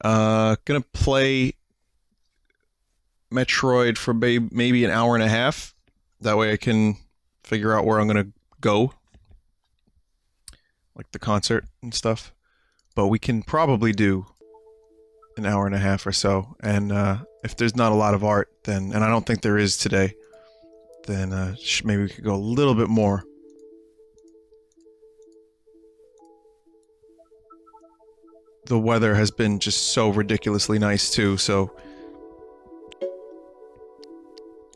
Gonna play Metroid for maybe an hour and a half. That way I can figure out where I'm gonna go. Like the concert and stuff. But we can probably do an hour and a half or so. And if there's not a lot of art, then, and I don't think there is today, then maybe we could go a little bit more. The weather has been just so ridiculously nice too, so...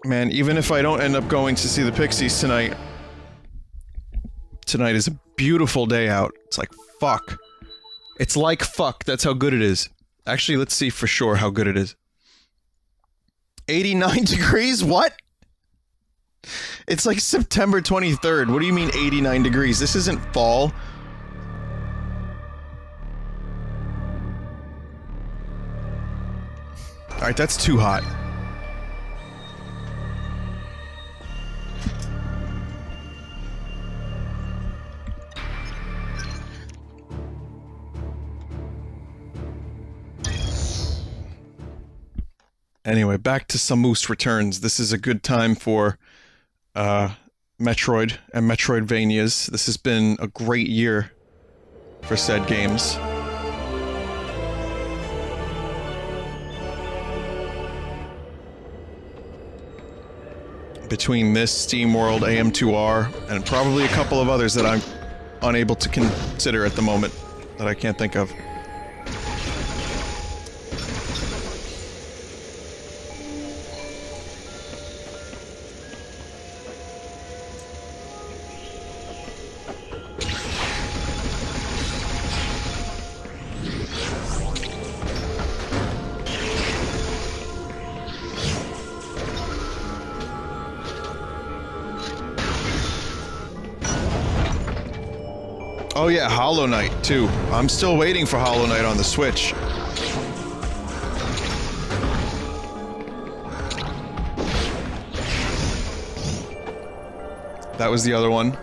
Man, even if I don't end up going to see the Pixies tonight... Tonight is a beautiful day out. It's like, fuck. It's like fuck, that's how good it is. Actually, let's see for sure how good it is. 89 degrees? What? It's like September 23rd. What do you mean 89 degrees? This isn't fall. Alright, that's too hot. Anyway, back to Samus Returns. This is a good time for Metroid and Metroidvanias. This has been a great year for said games. Between this, SteamWorld, AM2R, and probably a couple of others that I'm unable to consider at the moment, that I can't think of. Oh yeah, Hollow Knight, too. I'm still waiting for Hollow Knight on the Switch. That was the other one.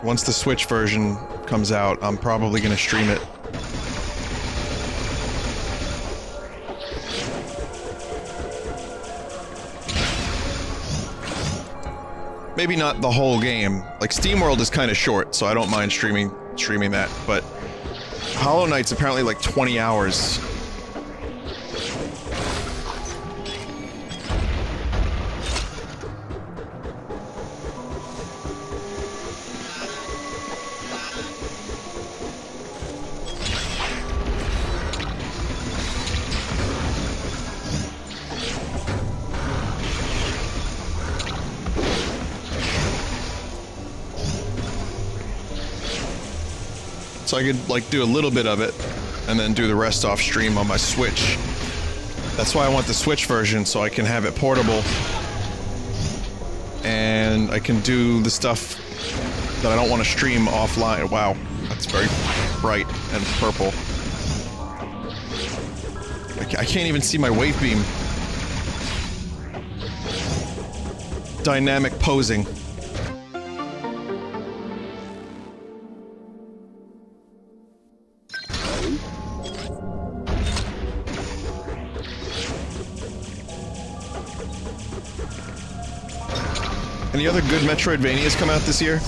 Once the Switch version comes out, I'm probably gonna stream it. Maybe not the whole game. Like, SteamWorld is kind of short, so I don't mind streaming that, but Hollow Knight's apparently like 20 hours. So I could, like, do a little bit of it, and then do the rest off stream on my Switch. That's why I want the Switch version, so I can have it portable. And I can do the stuff that I don't want to stream offline. Wow, that's very bright and purple. I can't even see my wave beam. Dynamic posing. Any other good Metroidvanias come out this year?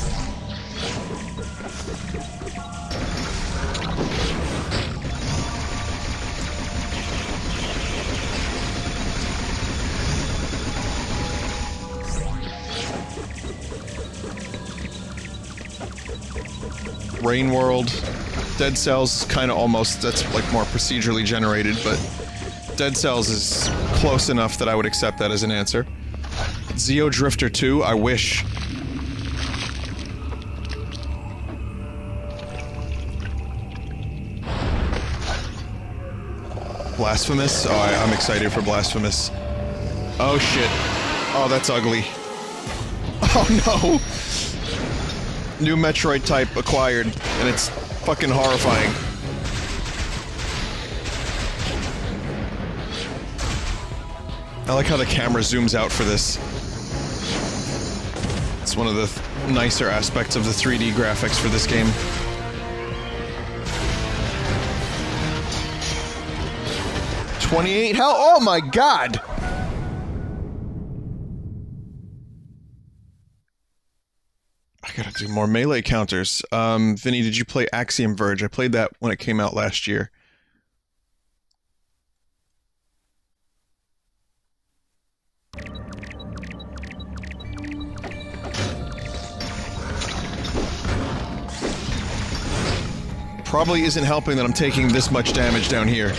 Rain World, Dead Cells, kind of almost, that's like more procedurally generated, but Dead Cells is close enough that I would accept that as an answer. Zeo Drifter 2, I wish. Blasphemous? Oh, I'm excited for Blasphemous. Oh shit. Oh, that's ugly. Oh no! New Metroid type acquired, and it's fucking horrifying. I like how the camera zooms out for this. It's one of the nicer aspects of the 3D graphics for this game. 28 health. Oh my god! I gotta do more melee counters. Vinny, did you play Axiom Verge? I played that when it came out last year. Probably isn't helping that I'm taking this much damage down here.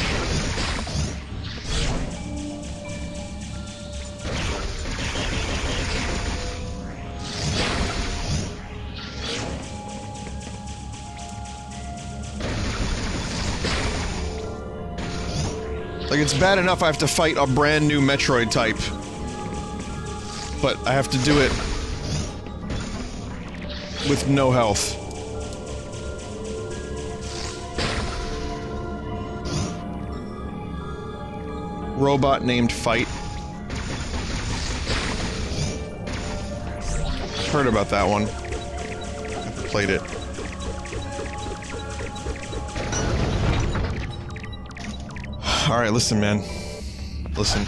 Like, it's bad enough I have to fight a brand new Metroid type. But I have to do it with no health. Robot named Fight. Heard about that one. Never played it. Alright, listen, man. Listen.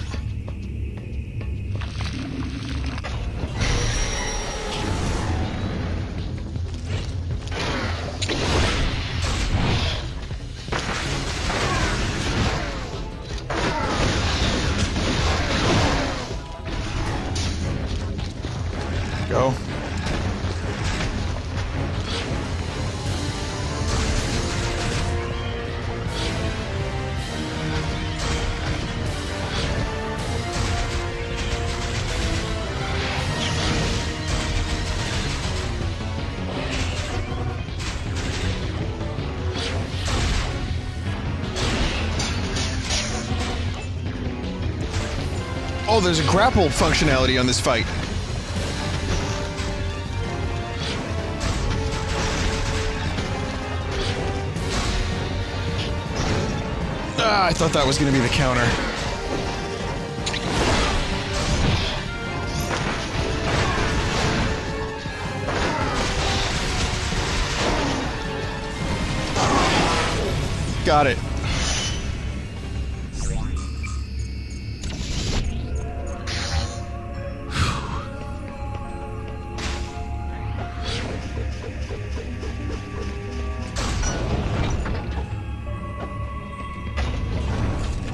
Go. Oh, there's a grapple functionality on this fight. Ah, I thought that was gonna be the counter. Got it.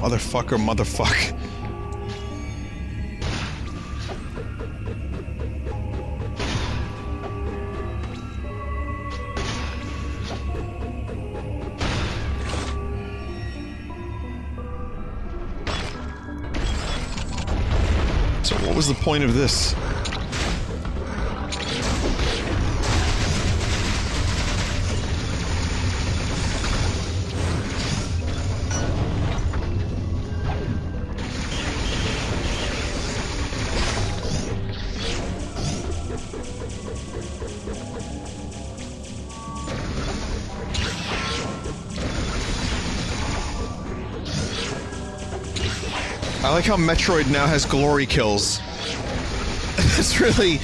Motherfucker, motherfuck. So what was the point of this? I like how Metroid now has glory kills. It's really...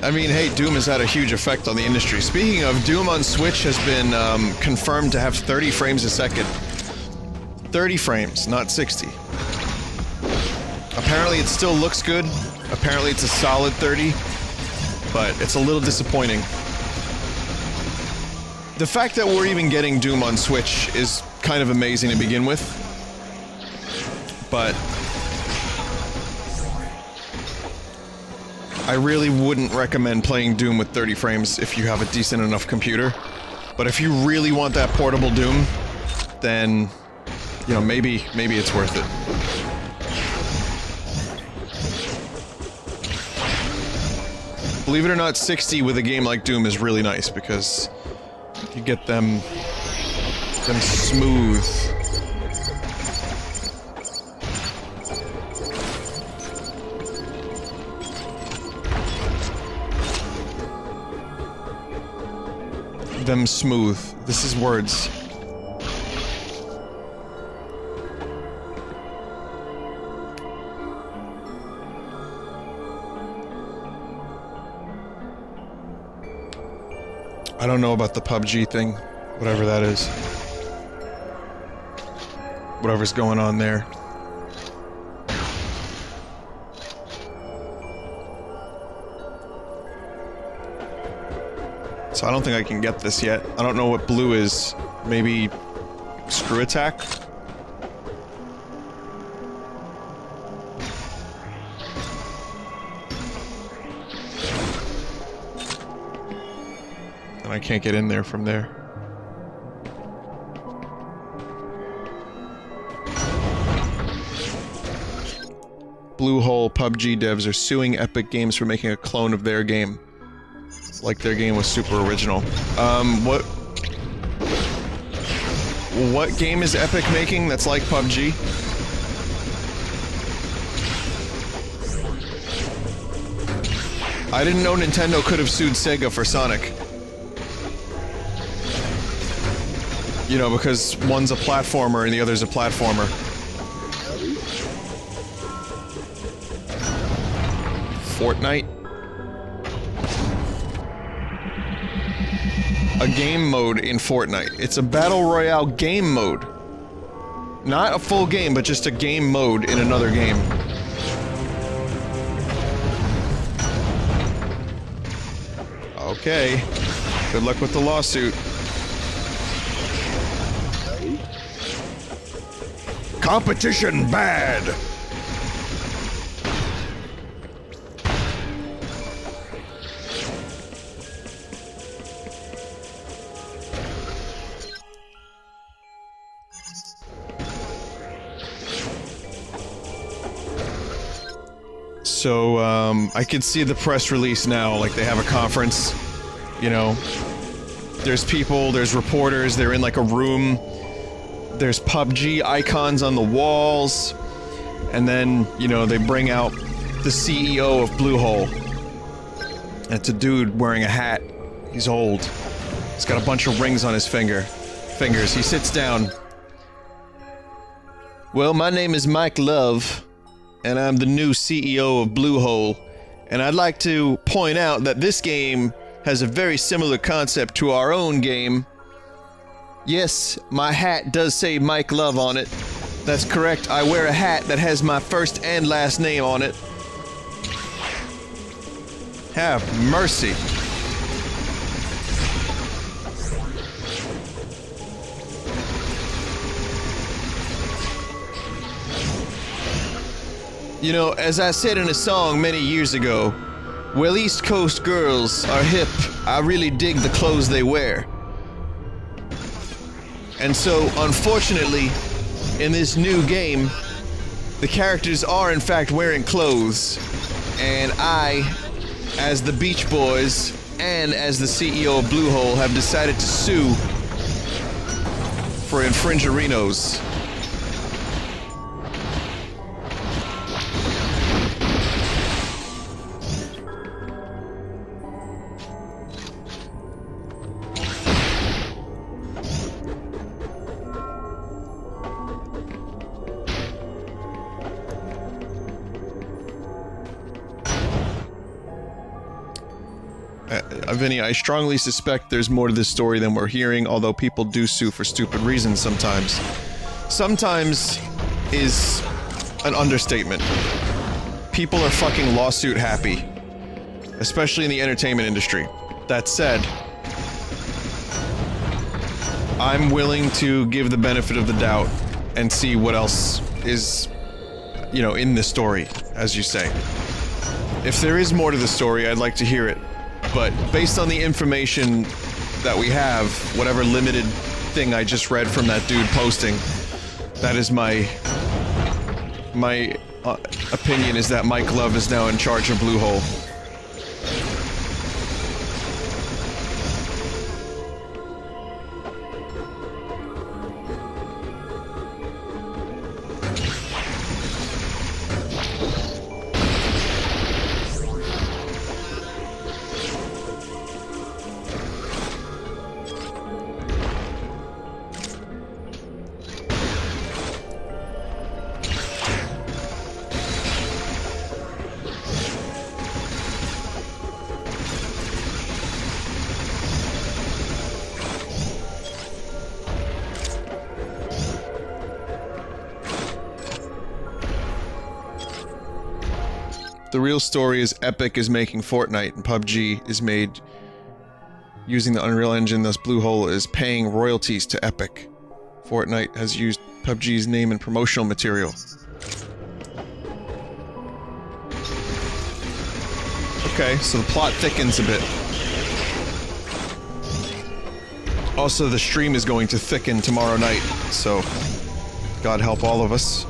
I mean, hey, Doom has had a huge effect on the industry. Speaking of, Doom on Switch has been confirmed to have 30 frames a second. 30 frames, not 60. Apparently it still looks good. Apparently it's a solid 30. But it's a little disappointing. The fact that we're even getting Doom on Switch is kind of amazing to begin with. But... I really wouldn't recommend playing Doom with 30 frames if you have a decent enough computer. But if you really want that portable Doom, then, you know, maybe it's worth it. Believe it or not, 60 with a game like Doom is really nice because you get them smooth. Them smooth. This is words. I don't know about the PUBG thing, whatever that is. Whatever's going on there. So I don't think I can get this yet. I don't know what blue is. Maybe screw attack? And I can't get in there from there. Bluehole PUBG devs are suing Epic Games for making a clone of their game. Like their game was super original. What game is Epic making that's like PUBG? I didn't know Nintendo could have sued Sega for Sonic. You know, because one's a platformer and the other's a platformer. Fortnite? A game mode in Fortnite. It's a battle royale game mode. Not a full game, but just a game mode in another game. Okay. Good luck with the lawsuit. Competition bad! So, I can see the press release now, like they have a conference, you know. There's people, there's reporters, they're in like a room. There's PUBG icons on the walls. And then, you know, they bring out the CEO of Bluehole. It's a dude wearing a hat. He's old. He's got a bunch of rings on his fingers. He sits down. Well, my name is Mike Love, and I'm the new CEO of Bluehole, and I'd like to point out that this game has a very similar concept to our own game. Yes, my hat does say Mike Love on it. That's correct, I wear a hat that has my first and last name on it. Have mercy. You know, as I said in a song many years ago, well, East Coast girls are hip. I really dig the clothes they wear. And so, unfortunately, in this new game, the characters are in fact wearing clothes. And I, as the Beach Boys, and as the CEO of Bluehole, have decided to sue for infringerinos. Vinny, I strongly suspect there's more to this story than we're hearing, although people do sue for stupid reasons sometimes. Sometimes is an understatement. People are fucking lawsuit happy, especially in the entertainment industry. That said, I'm willing to give the benefit of the doubt and see what else is, you know, in the story, as you say. If there is more to the story, I'd like to hear it. But based on the information that we have, whatever limited thing I just read from that dude posting, that is my opinion is that Mike Love is now in charge of Bluehole. The real story is Epic is making Fortnite and PUBG is made using the Unreal Engine, thus Bluehole is paying royalties to Epic. Fortnite has used PUBG's name in promotional material. Okay, so the plot thickens a bit. Also, the stream is going to thicken tomorrow night, so God help all of us.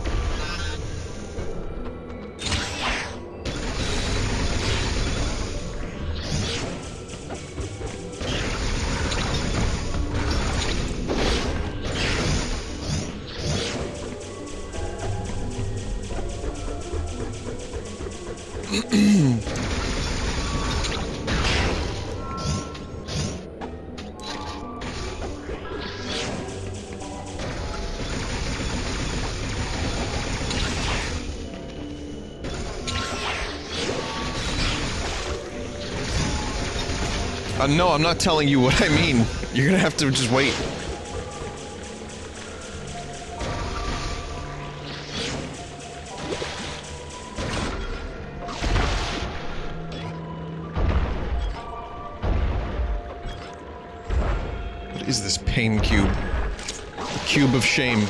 No, I'm not telling you what I mean. You're gonna have to just wait. What is this pain cube? The cube of shame.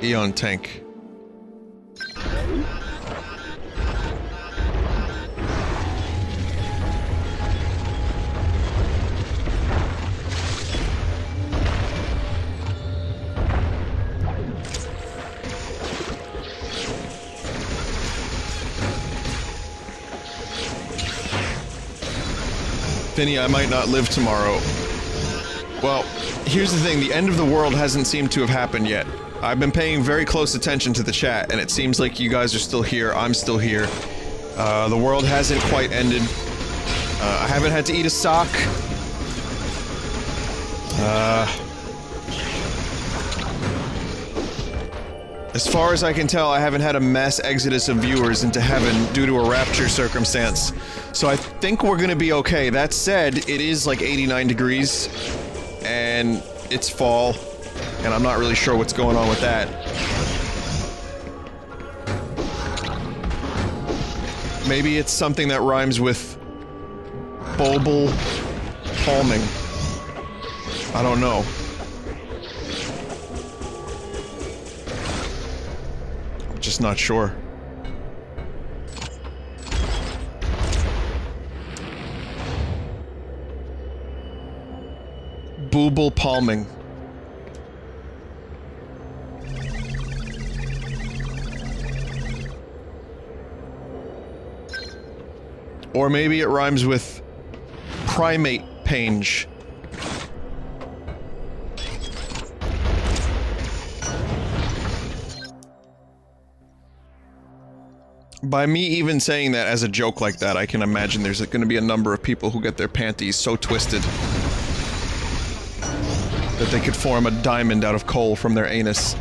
Eon tank. Vinny, I might not live tomorrow. Well, here's the thing, the end of the world hasn't seemed to have happened yet. I've been paying very close attention to the chat, and it seems like you guys are still here, I'm still here. The world hasn't quite ended. I haven't had to eat a sock. As far as I can tell, I haven't had a mass exodus of viewers into heaven due to a rapture circumstance. So I think we're gonna be okay. That said, it is like 89 degrees, and it's fall. And I'm not really sure what's going on with that. Maybe it's something that rhymes with bulbal palming. I don't know. I'm just not sure. Boobal palming. Or maybe it rhymes with primate pange. By me even saying that as a joke like that, I can imagine there's gonna be a number of people who get their panties so twisted that they could form a diamond out of coal from their anus.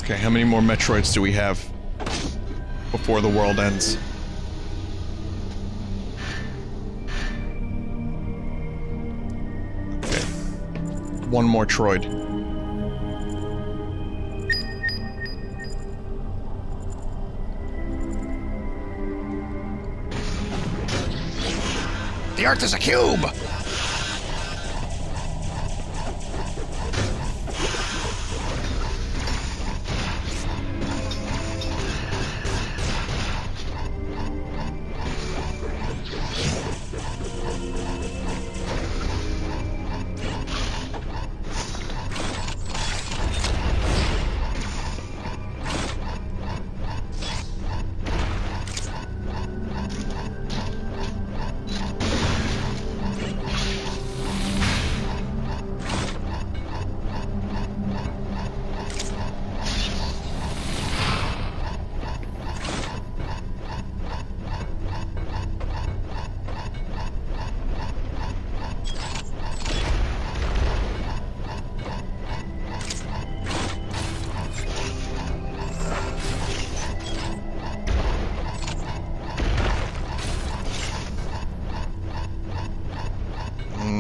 Okay, how many more Metroids do we have before the world ends? Okay. One more Troid. The Earth is a cube!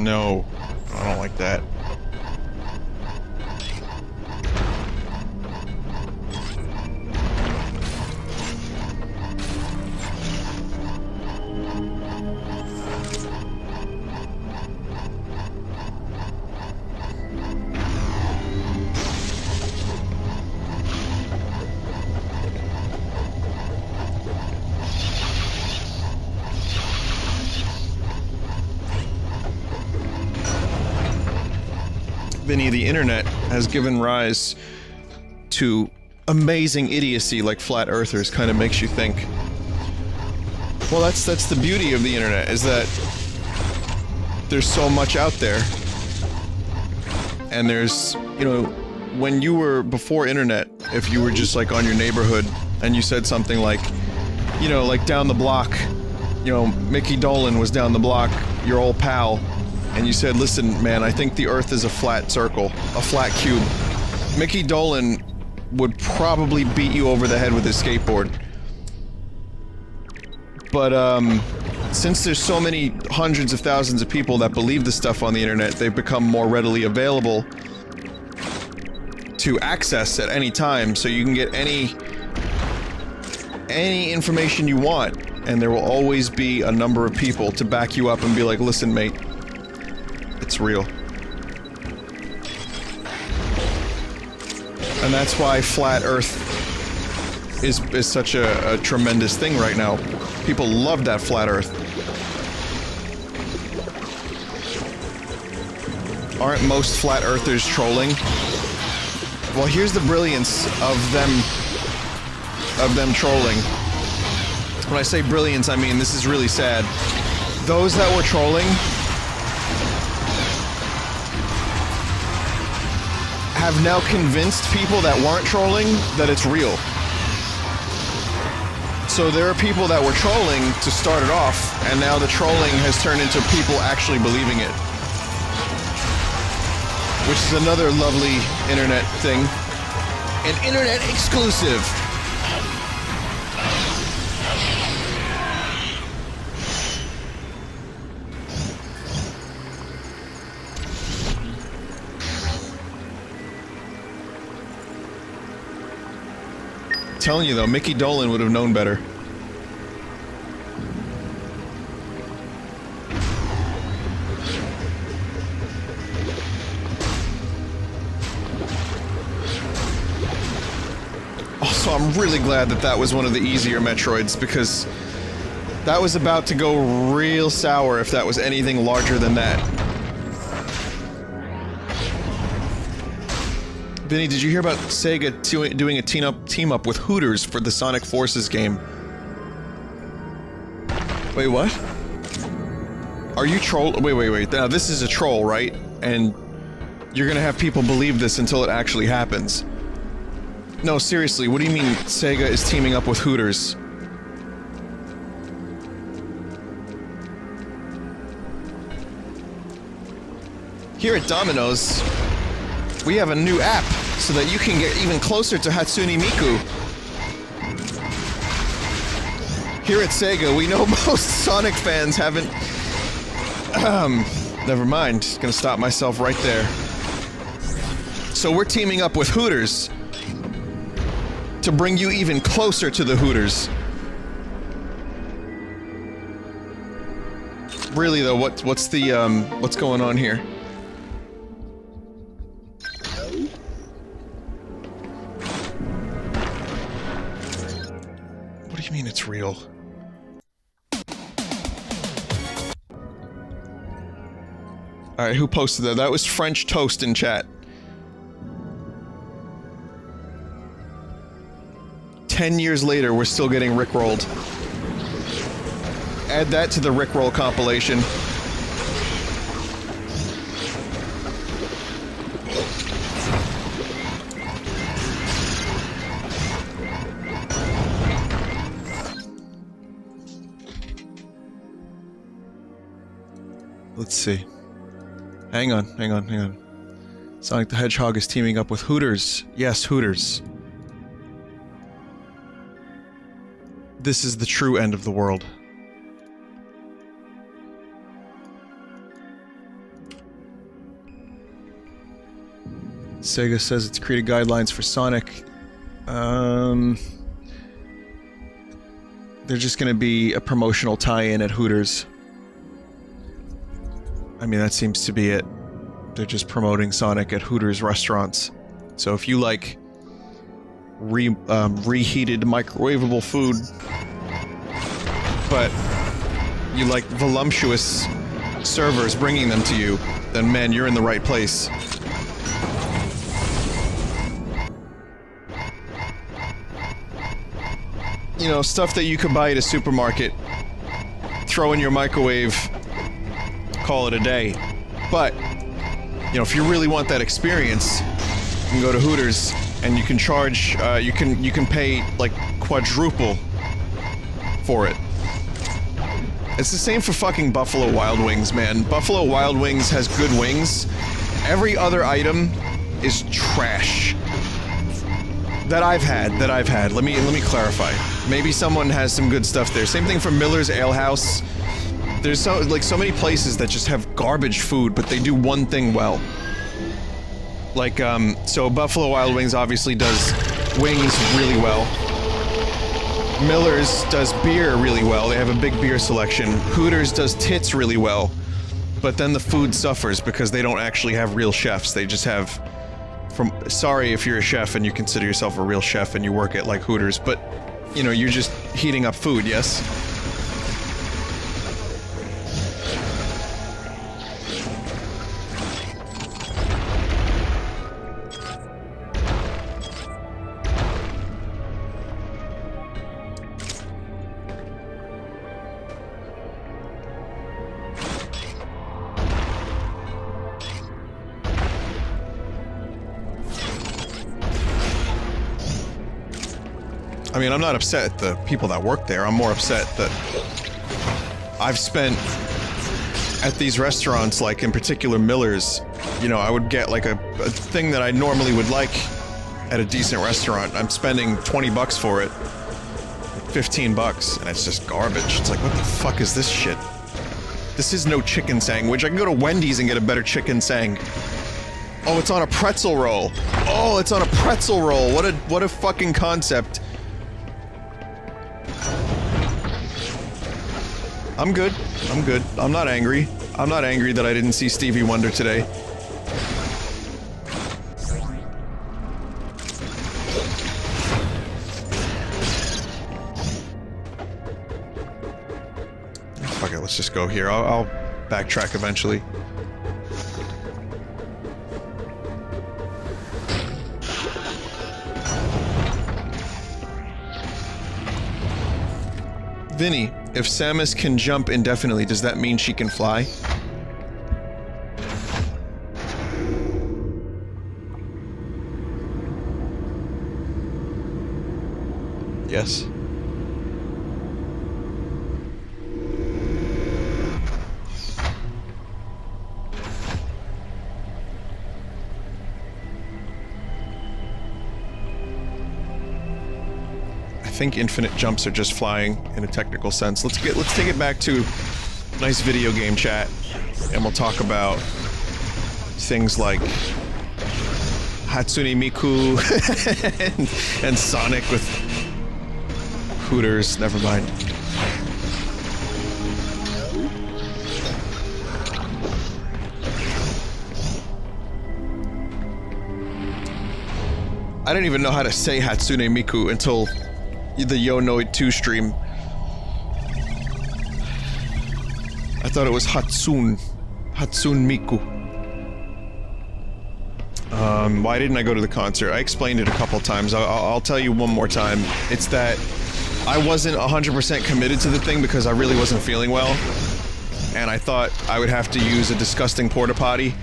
No. I don't like that. Vinny, the internet has given rise to amazing idiocy like flat earthers. Kind of makes you think. Well, that's the beauty of the internet, is that there's so much out there. And there's, you know, when you were before internet, if you were just like on your neighborhood and you said something like, you know, like down the block, you know, Mickey Dolan was down the block, your old pal, and you said, listen, man, I think the Earth is a flat circle, a flat cube. Mickey Dolan would probably beat you over the head with his skateboard. But, since there's so many hundreds of thousands of people that believe this stuff on the internet, they've become more readily available to access at any time, so you can get any information you want, and there will always be a number of people to back you up and be like, listen, mate, it's real. And that's why Flat Earth is such a tremendous thing right now. People love that Flat Earth. Aren't most Flat Earthers trolling? Well, here's the brilliance of them trolling. When I say brilliance, I mean this is really sad. Those that were trolling have now convinced people that weren't trolling that it's real. So there are people that were trolling to start it off, and now the trolling has turned into people actually believing it. Which is another lovely internet thing. An internet exclusive! Telling you though, Mickey Dolan would have known better. Also, I'm really glad that that was one of the easier Metroids, because that was about to go real sour if that was anything larger than that. Vinny, did you hear about Sega doing a team-up with Hooters for the Sonic Forces game? Wait, what? Are you troll- wait. Now, this is a troll, right? And you're gonna have people believe this until it actually happens. No, seriously, what do you mean Sega is teaming up with Hooters? Here at Domino's, we have a new app so that you can get even closer to Hatsune Miku. Here at Sega, we know most Sonic fans haven't... never mind. Gonna stop myself right there. So we're teaming up with Hooters to bring you even closer to the Hooters. Really though, what's going on here? What do you mean it's real? Alright, who posted that? That was French Toast in chat. 10 years later, we're still getting rickrolled. Add that to the rickroll compilation. Let's see. Hang on. Sonic the Hedgehog is teaming up with Hooters. Yes, Hooters. This is the true end of the world. Sega says it's created guidelines for Sonic. They're just gonna be a promotional tie-in at Hooters. I mean, that seems to be it. They're just promoting Sonic at Hooters restaurants. So if you like reheated microwavable food, but you like voluptuous servers bringing them to you, then man, you're in the right place. You know, stuff that you could buy at a supermarket, throw in your microwave, call it a day. But, you know, if you really want that experience, you can go to Hooters and you can charge, you can pay, like, quadruple for it. It's the same for fucking Buffalo Wild Wings, man. Buffalo Wild Wings has good wings. Every other item is trash. That I've had. Let me clarify. Maybe someone has some good stuff there. Same thing for Miller's Ale House. There's so many places that just have garbage food, but they do one thing well. Like, so Buffalo Wild Wings obviously does wings really well. Miller's does beer really well. They have a big beer selection. Hooters does tits really well. But then the food suffers because they don't actually have real chefs. They just have... Sorry if you're a chef and you consider yourself a real chef and you work at, like, Hooters, but, you know, you're just heating up food, yes? I mean, I'm not upset at the people that work there. I'm more upset that I've spent at these restaurants, like in particular Miller's, you know, I would get like a thing that I normally would like at a decent restaurant. I'm spending 20 bucks for it, 15 bucks, and it's just garbage. It's like, what the fuck is this shit? This is no chicken sandwich. I can go to Wendy's and get a better chicken sang. Oh, it's on a pretzel roll. Oh, it's on a pretzel roll. What a fucking concept. I'm good. I'm good. I'm not angry. I'm not angry that I didn't see Stevie Wonder today. Fuck it, let's just go here. I'll backtrack eventually. Vinny, if Samus can jump indefinitely, does that mean she can fly? Yes. I think infinite jumps are just flying in a technical sense. Let's take it back to nice video game chat, and we'll talk about things like Hatsune Miku and Sonic with Hooters. Never mind. I didn't even know how to say Hatsune Miku until the Yonoid 2 stream. I thought it was Hatsune Miku. Why didn't I go to the concert? I explained it a couple times. I'll tell you one more time. It's that I wasn't 100% committed to the thing because I really wasn't feeling well. And I thought I would have to use a disgusting porta potty.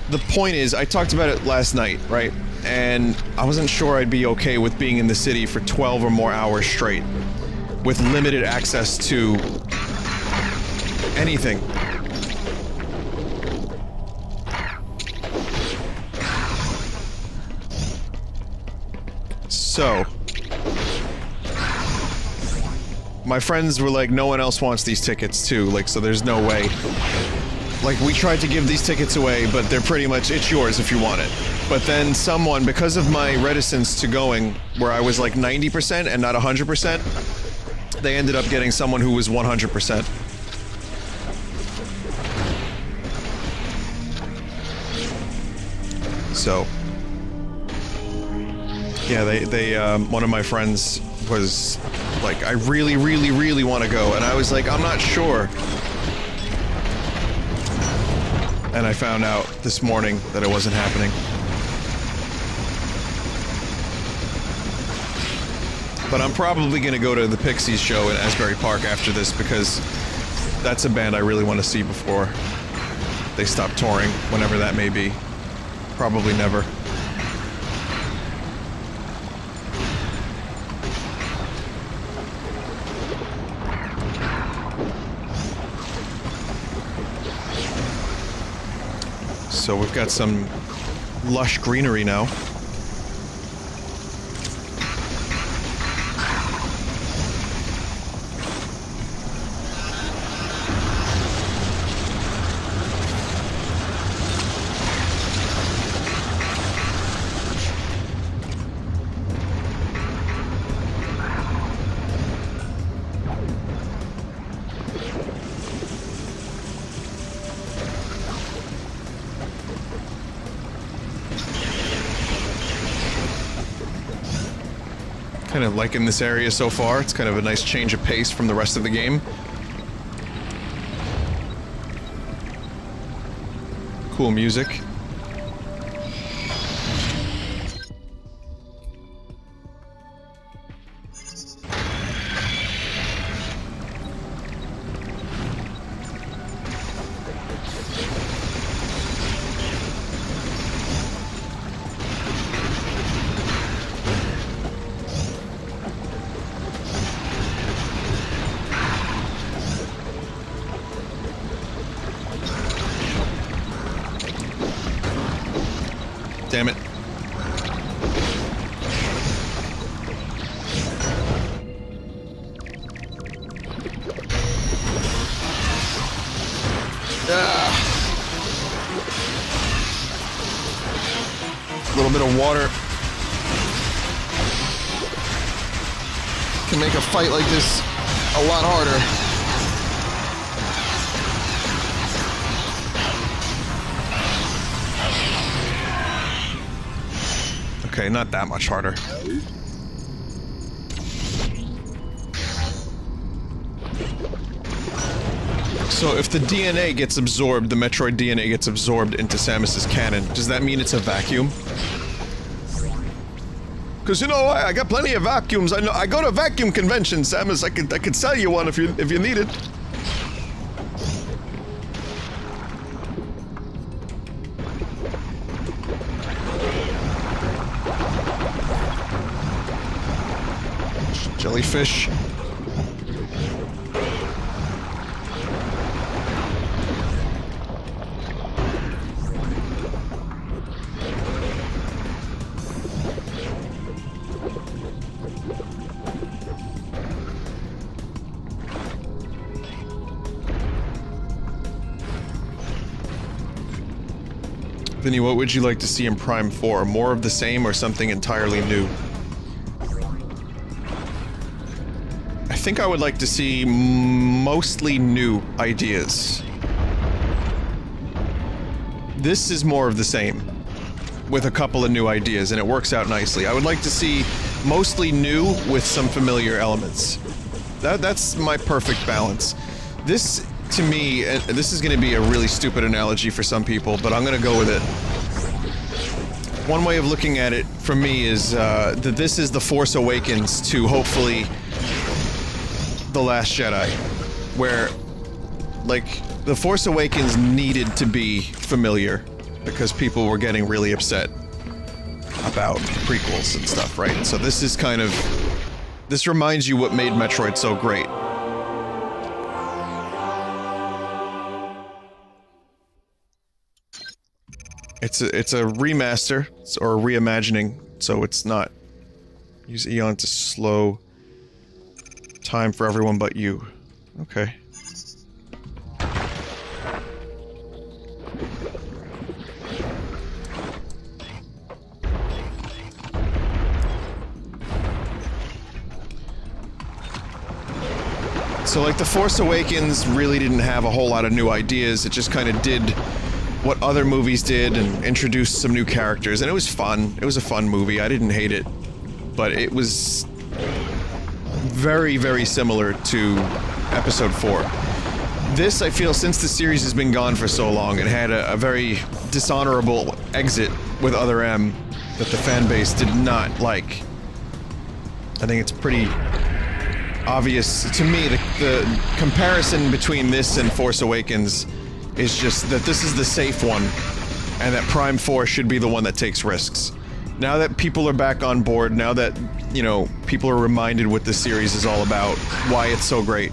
The point is, I talked about it last night, right? And I wasn't sure I'd be okay with being in the city for 12 or more hours straight, with limited access to anything. So, my friends were like, no one else wants these tickets too, like, so there's no way. Like, we tried to give these tickets away, but they're pretty much, it's yours if you want it. But then someone, because of my reticence to going, where I was like 90% and not 100%, they ended up getting someone who was 100%. So, yeah, one of my friends was like, I really, really, really want to go, and I was like, I'm not sure. And I found out this morning that it wasn't happening. But I'm probably gonna go to the Pixies show in Asbury Park after this, because that's a band I really want to see before they stop touring, whenever that may be. Probably never. So we've got some lush greenery now. Kind of liking this area so far. It's kind of a nice change of pace from the rest of the game. Cool music. Damn it. A little bit of water can make a fight like this a lot harder. Okay, not that much harder. So if the DNA gets absorbed, the Metroid DNA gets absorbed into Samus's cannon, does that mean it's a vacuum? Because, you know, I got plenty of vacuums. I go to vacuum conventions, Samus. I could sell you one if you need it. Jellyfish. Vinny, what would you like to see in Prime 4? More of the same or something entirely new? I think I would like to see mostly new ideas. This is more of the same, with a couple of new ideas, and it works out nicely. I would like to see mostly new with some familiar elements. That's my perfect balance. This, to me, this is going to be a really stupid analogy for some people, but I'm going to go with it. One way of looking at it, for me, is that this is the Force Awakens to, hopefully, The Last Jedi, where, like, The Force Awakens needed to be familiar because people were getting really upset about prequels and stuff, right? So this is kind of... this reminds you what made Metroid so great. It's a remaster, or a reimagining, so it's not... use Eon to slow time for everyone but you. Okay. So, like, The Force Awakens really didn't have a whole lot of new ideas. It just kind of did what other movies did and introduced some new characters, and it was fun. It was a fun movie. I didn't hate it, but it was very, very similar to Episode 4. This, I feel, since the series has been gone for so long, it had a very dishonorable exit with Other M that the fan base did not like. I think it's pretty obvious to me. The comparison between this and Force Awakens is just that this is the safe one, and that Prime 4 should be the one that takes risks. Now that people are back on board, now that, you know, people are reminded what this series is all about, why it's so great,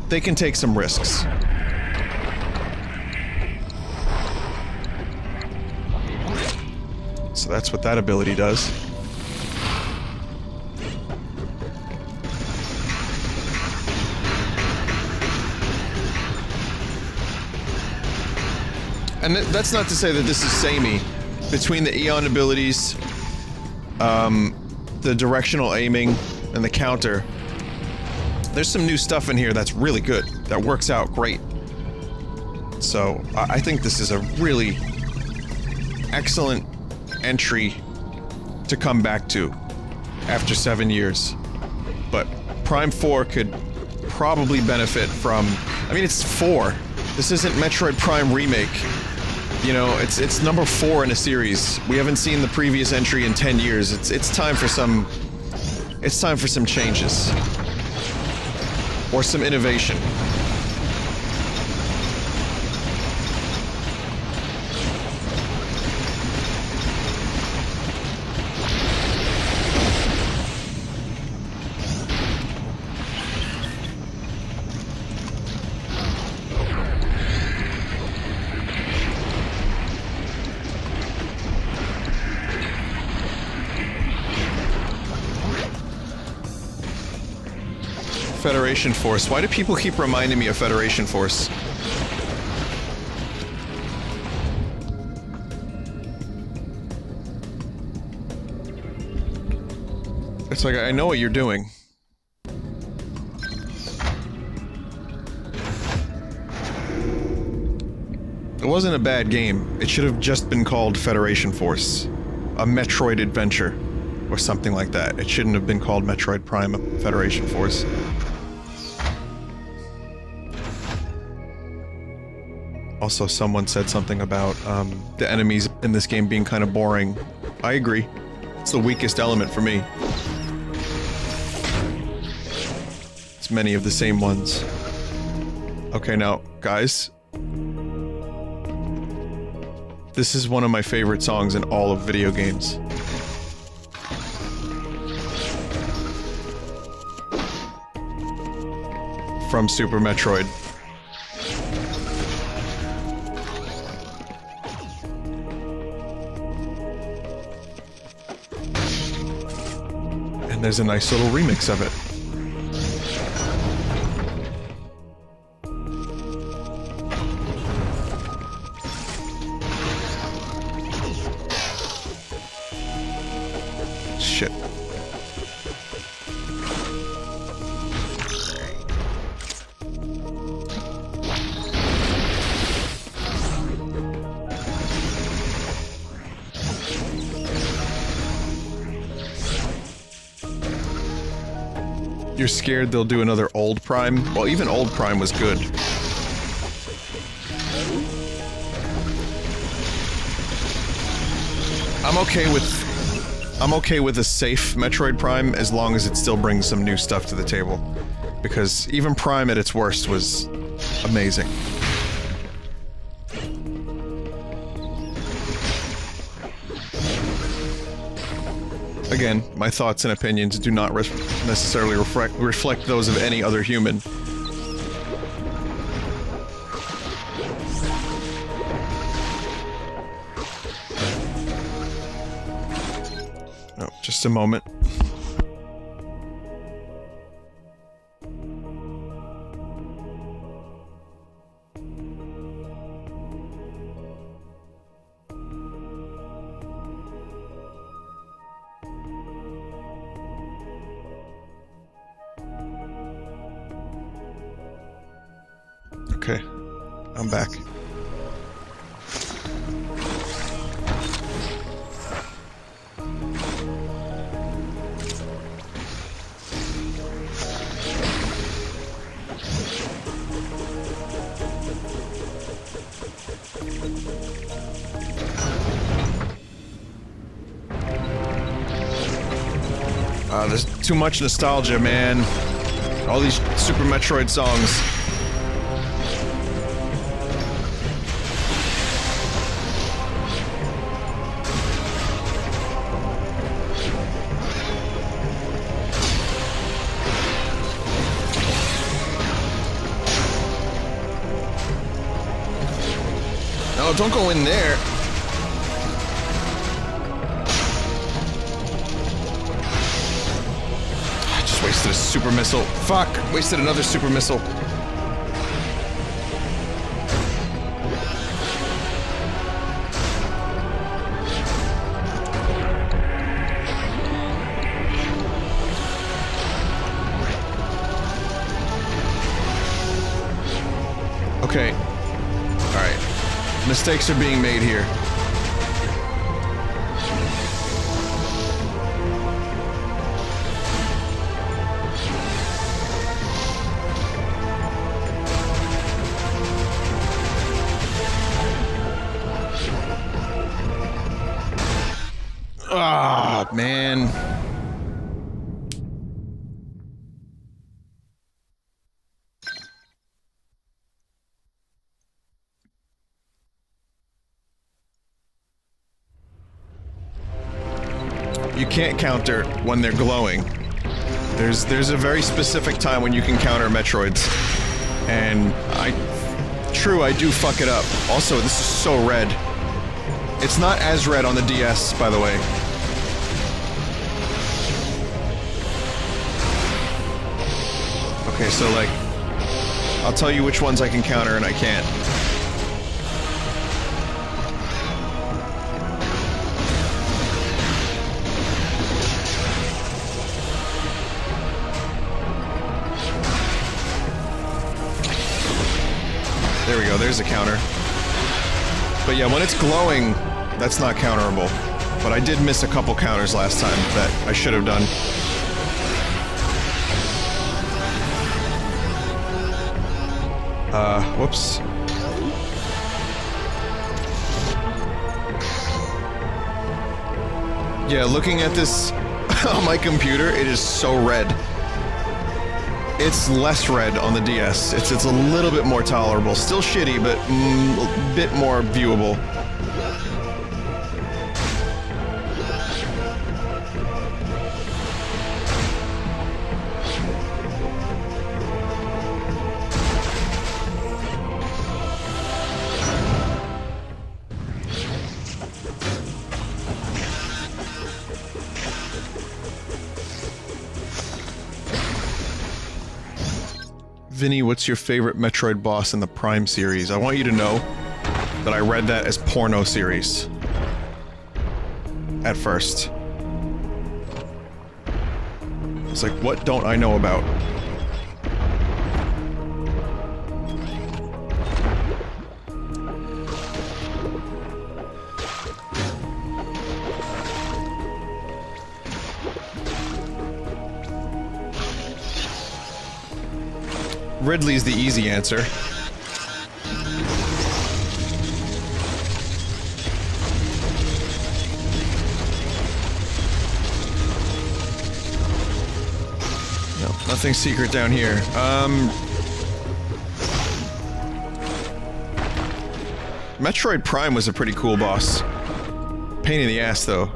they can take some risks. So that's what that ability does. And that's not to say that this is samey. Between the Eon abilities, the directional aiming, and the counter, there's some new stuff in here that's really good, that works out great. So, I think this is a really excellent entry to come back to after 7 years. But Prime 4 could probably benefit from... I mean, it's 4. This isn't Metroid Prime Remake. You know, it's number 4 in a series. We haven't seen the previous entry in 10 years. It's time for some... It's time for some changes. Or some innovation. Federation Force. Why do people keep reminding me of Federation Force? It's like, I know what you're doing. It wasn't a bad game. It should have just been called Federation Force. A Metroid adventure. Or something like that. It shouldn't have been called Metroid Prime Federation Force. Also, someone said something about the enemies in this game being kind of boring. I agree. It's the weakest element for me. It's many of the same ones. Okay, now, guys. This is one of my favorite songs in all of video games. From Super Metroid. And there's a nice little remix of it. Shit. You're scared they'll do another Old Prime? Well, even Old Prime was good. I'm okay with a safe Metroid Prime as long as it still brings some new stuff to the table. Because even Prime at its worst was amazing. Again, my thoughts and opinions do not necessarily reflect those of any other human. Oh, just a moment. I'm back. There's too much nostalgia, man. All these Super Metroid songs. No, don't go in there. Wasted a super missile. Fuck! Wasted another super missile. Okay. Alright. Mistakes are being made here. Ah, man. You can't counter when they're glowing. There's a very specific time when you can counter Metroids. And true, I do fuck it up. Also, this is so red. It's not as red on the DS, by the way. Okay, so like, I'll tell you which ones I can counter and I can't. There we go, there's a counter. But yeah, when it's glowing, that's not counterable. But I did miss a couple counters last time that I should have done. Whoops. Yeah, looking at this on my computer, it is so red. It's less red on the DS. It's a little bit more tolerable. Still shitty, but a bit more viewable. Vinny, what's your favorite Metroid boss in the Prime series? I want you to know that I read that as porno series. At first. It's like, what don't I know about? Ridley's the easy answer. No, nothing secret down here. Metroid Prime was a pretty cool boss. Pain in the ass, though.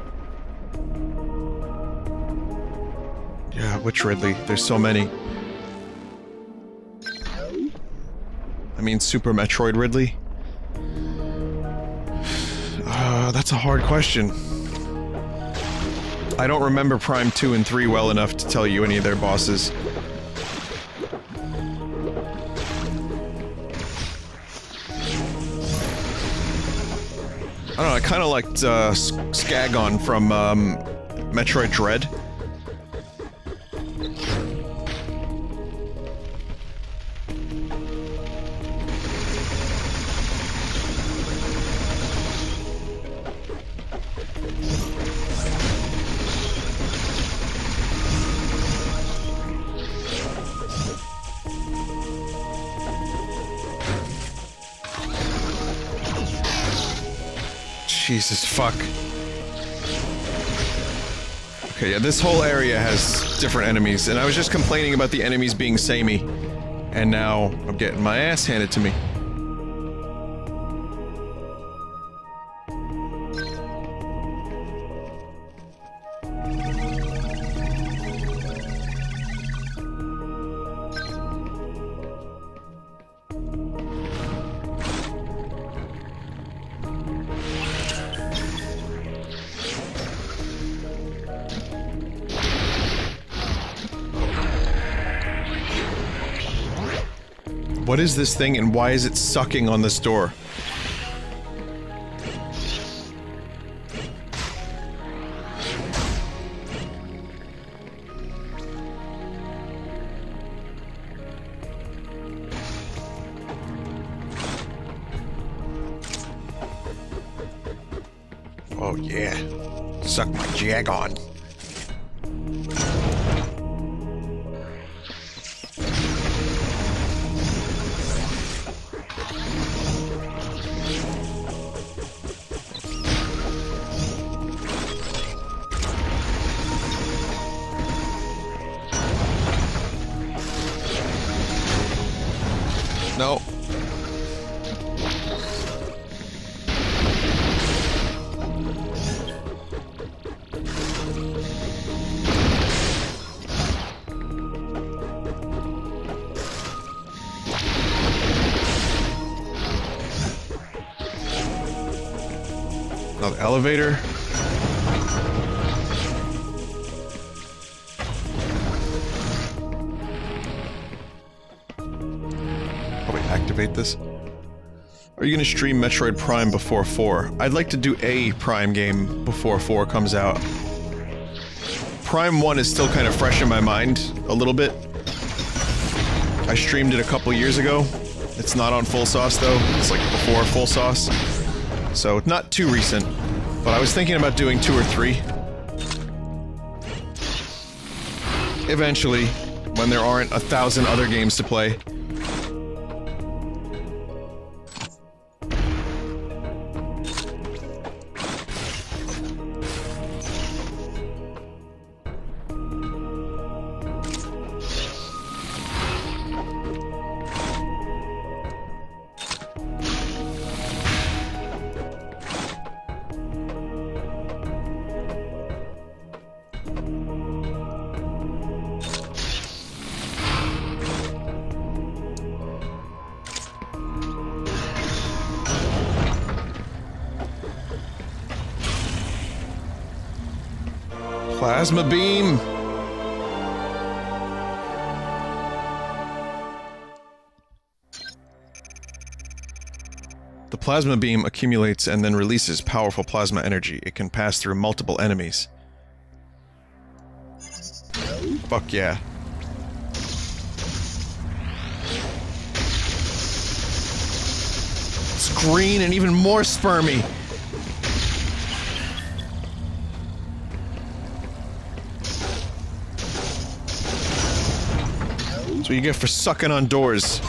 Yeah, which Ridley? There's so many. I mean, Super Metroid Ridley? That's a hard question. I don't remember Prime 2 and 3 well enough to tell you any of their bosses. I don't know, I kinda liked, Skagon from, Metroid Dread. Jesus fuck. Okay, yeah, this whole area has different enemies, and I was just complaining about the enemies being samey, and now I'm getting my ass handed to me. What is this thing and why is it sucking on this door? Oh yeah. Suck my jag on. No. Another elevator. Activate this. Are you gonna stream Metroid Prime before 4? I'd like to do a Prime game before 4 comes out. Prime 1 is still kind of fresh in my mind, a little bit. I streamed it a couple years ago. It's not on Full Sauce though, it's like before Full Sauce. So, not too recent. But I was thinking about doing 2 or 3. Eventually, when there aren't 1,000 other games to play. Plasma beam! The plasma beam accumulates and then releases powerful plasma energy. It can pass through multiple enemies. Fuck yeah. It's green and even more spermy! That's what you get for sucking on doors.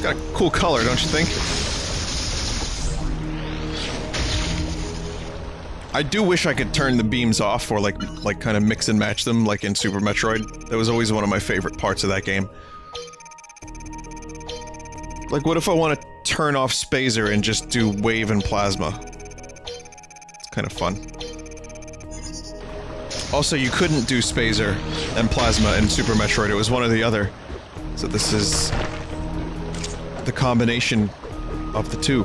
Got a cool color, don't you think? I do wish I could turn the beams off or like kind of mix and match them like in Super Metroid. That was always one of my favorite parts of that game. Like what if I want to turn off Spazer and just do wave and plasma? It's kind of fun. Also, you couldn't do Spazer and plasma in Super Metroid, it was one or the other. So this is the combination of the two.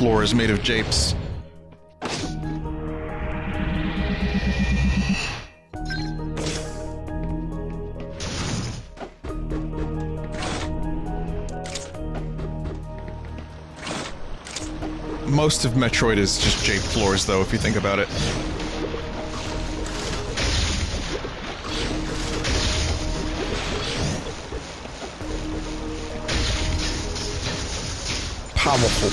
Floor is made of japes. Most of Metroid is just japed floors, though, if you think about it. Powerful.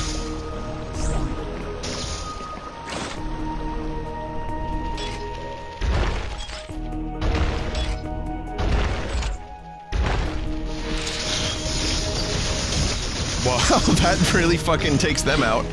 Wow, that really fucking takes them out.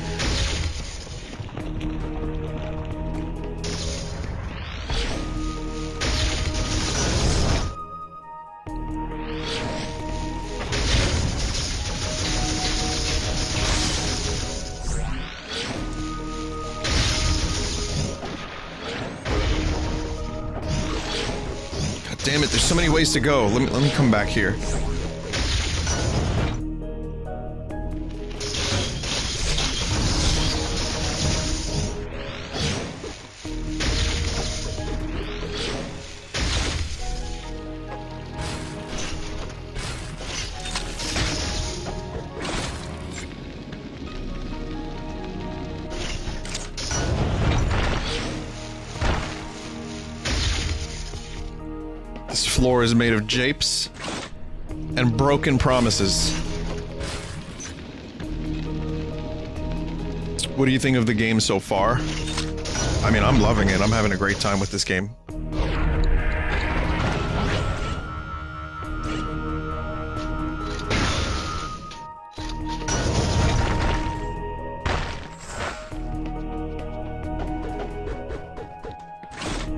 God damn it, there's so many ways to go. Let me come back here. This floor is made of japes and broken promises. What do you think of the game so far? I mean, I'm loving it. I'm having a great time with this game.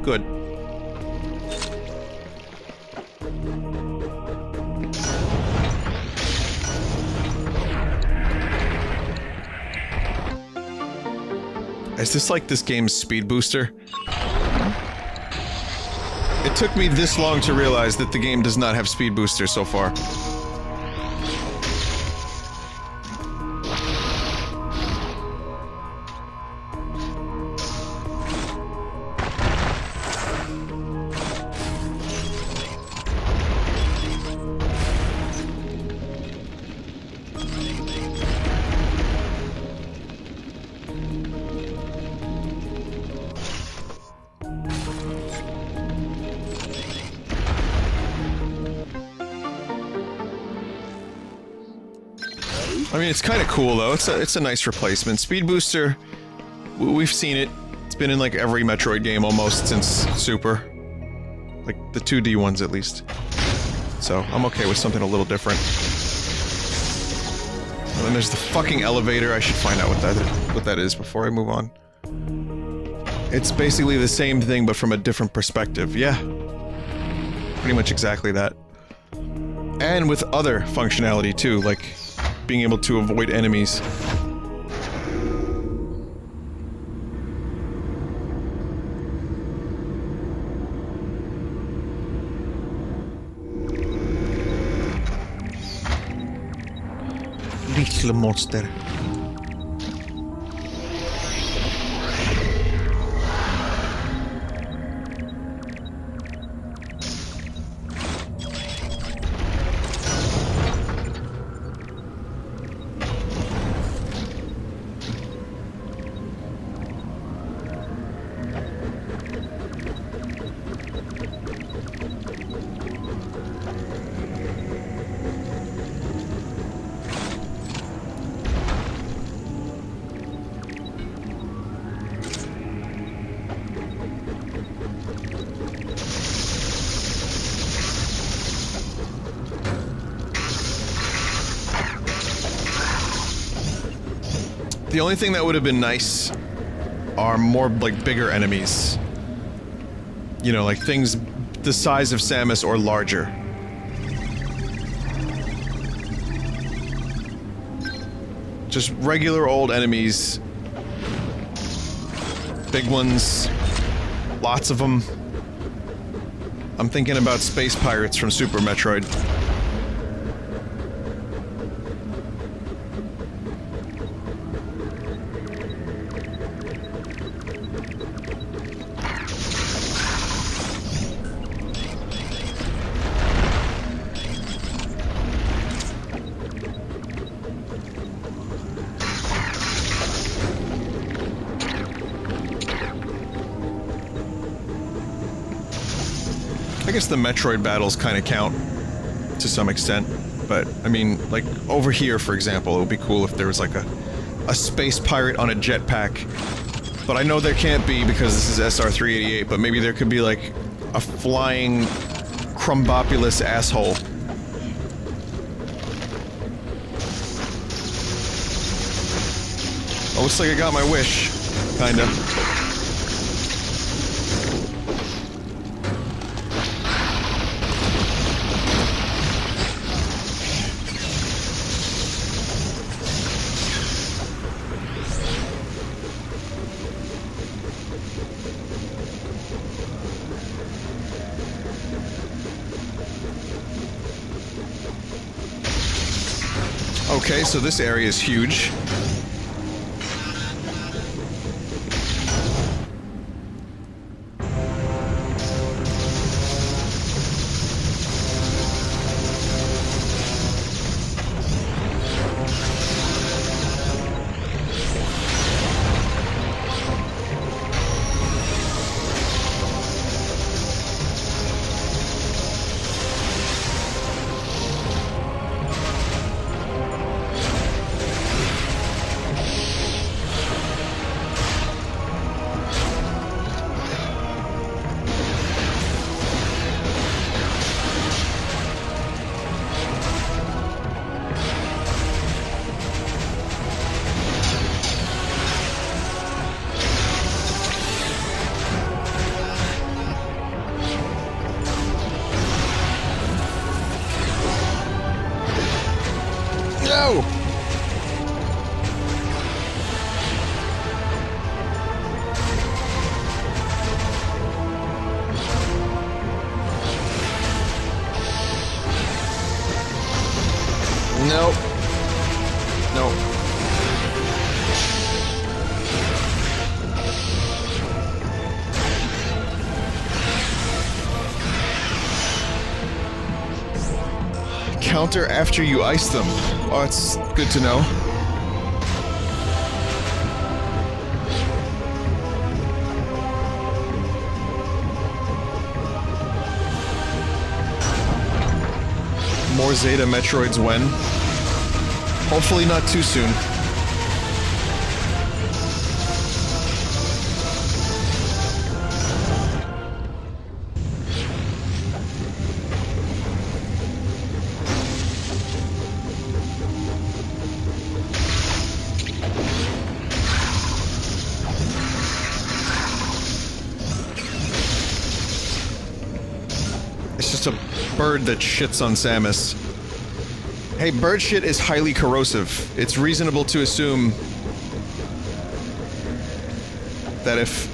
Good. Is this like this game's speed booster? It took me this long to realize that the game does not have speed booster so far. I mean, it's kind of cool though. It's a nice replacement. Speed booster, we've seen it. It's been in like every Metroid game almost since Super, like the 2D ones at least. So I'm okay with something a little different. And then there's the fucking elevator. I should find out what that is before I move on. It's basically the same thing but from a different perspective. Yeah, pretty much exactly that. And with other functionality too, like being able to avoid enemies. Little monster. The only thing that would have been nice are more, like, bigger enemies. You know, like things the size of Samus or larger. Just regular old enemies. Big ones. Lots of them. I'm thinking about space pirates from Super Metroid. I guess the Metroid battles kind of count to some extent, but I mean, like over here, for example, it would be cool if there was like a space pirate on a jetpack. But I know there can't be because this is SR388, but maybe there could be like a flying Crumbopulous asshole. Oh, looks like I got my wish. Kinda. Okay, so this area is huge. No! Nope. Nope. Counter after you ice them. Oh, it's good to know. More Zeta Metroids when? Hopefully not too soon. It's just a bird that shits on Samus. Hey, bird shit is highly corrosive. It's reasonable to assume that if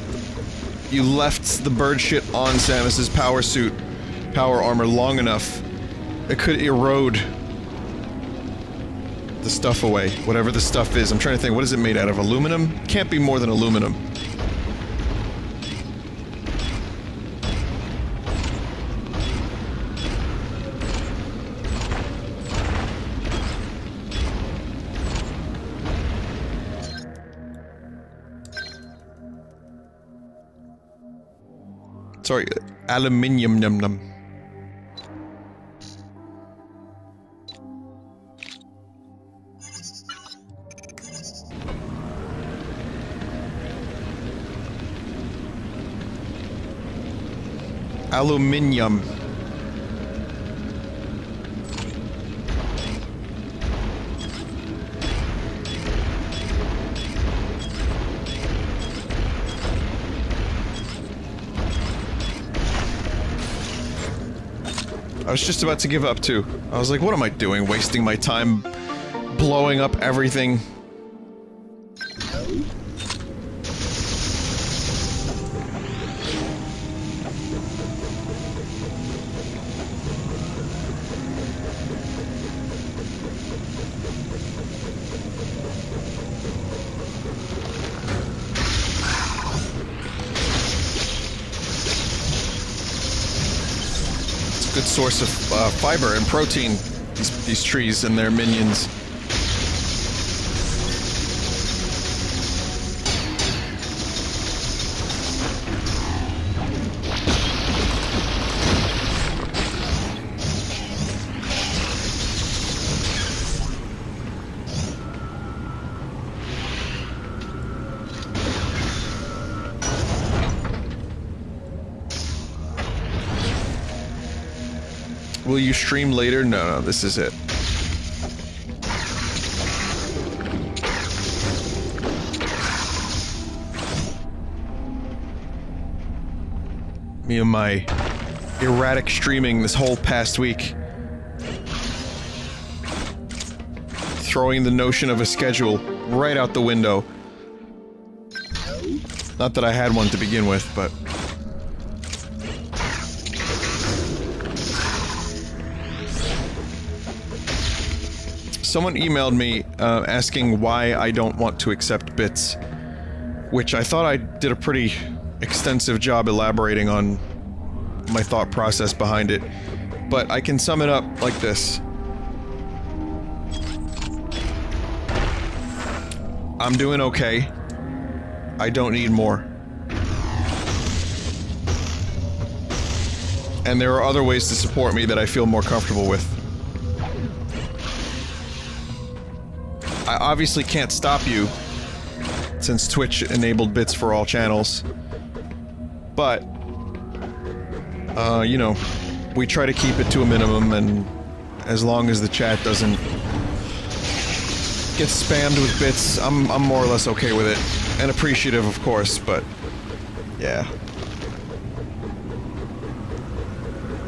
you left the bird shit on Samus's power armor long enough, it could erode the stuff away. Whatever the stuff is. I'm trying to think, what is it made out of? Aluminum? Can't be more than aluminum. Sorry, aluminium num num. Aluminium. I was just about to give up too. I was like, what am I doing? Wasting my time blowing up everything. Good source of fiber and protein, these trees and their minions. Will you stream later? No, this is it. Me and my erratic streaming this whole past week. Throwing the notion of a schedule right out the window. Not that I had one to begin with, but... Someone emailed me asking why I don't want to accept bits, which I thought I did a pretty extensive job elaborating on my thought process behind it, but I can sum it up like this. I'm doing okay. I don't need more. And there are other ways to support me that I feel more comfortable with. I obviously can't stop you, since Twitch enabled bits for all channels. But, you know, we try to keep it to a minimum, and as long as the chat doesn't get spammed with bits, I'm more or less okay with it. And appreciative, of course, but yeah.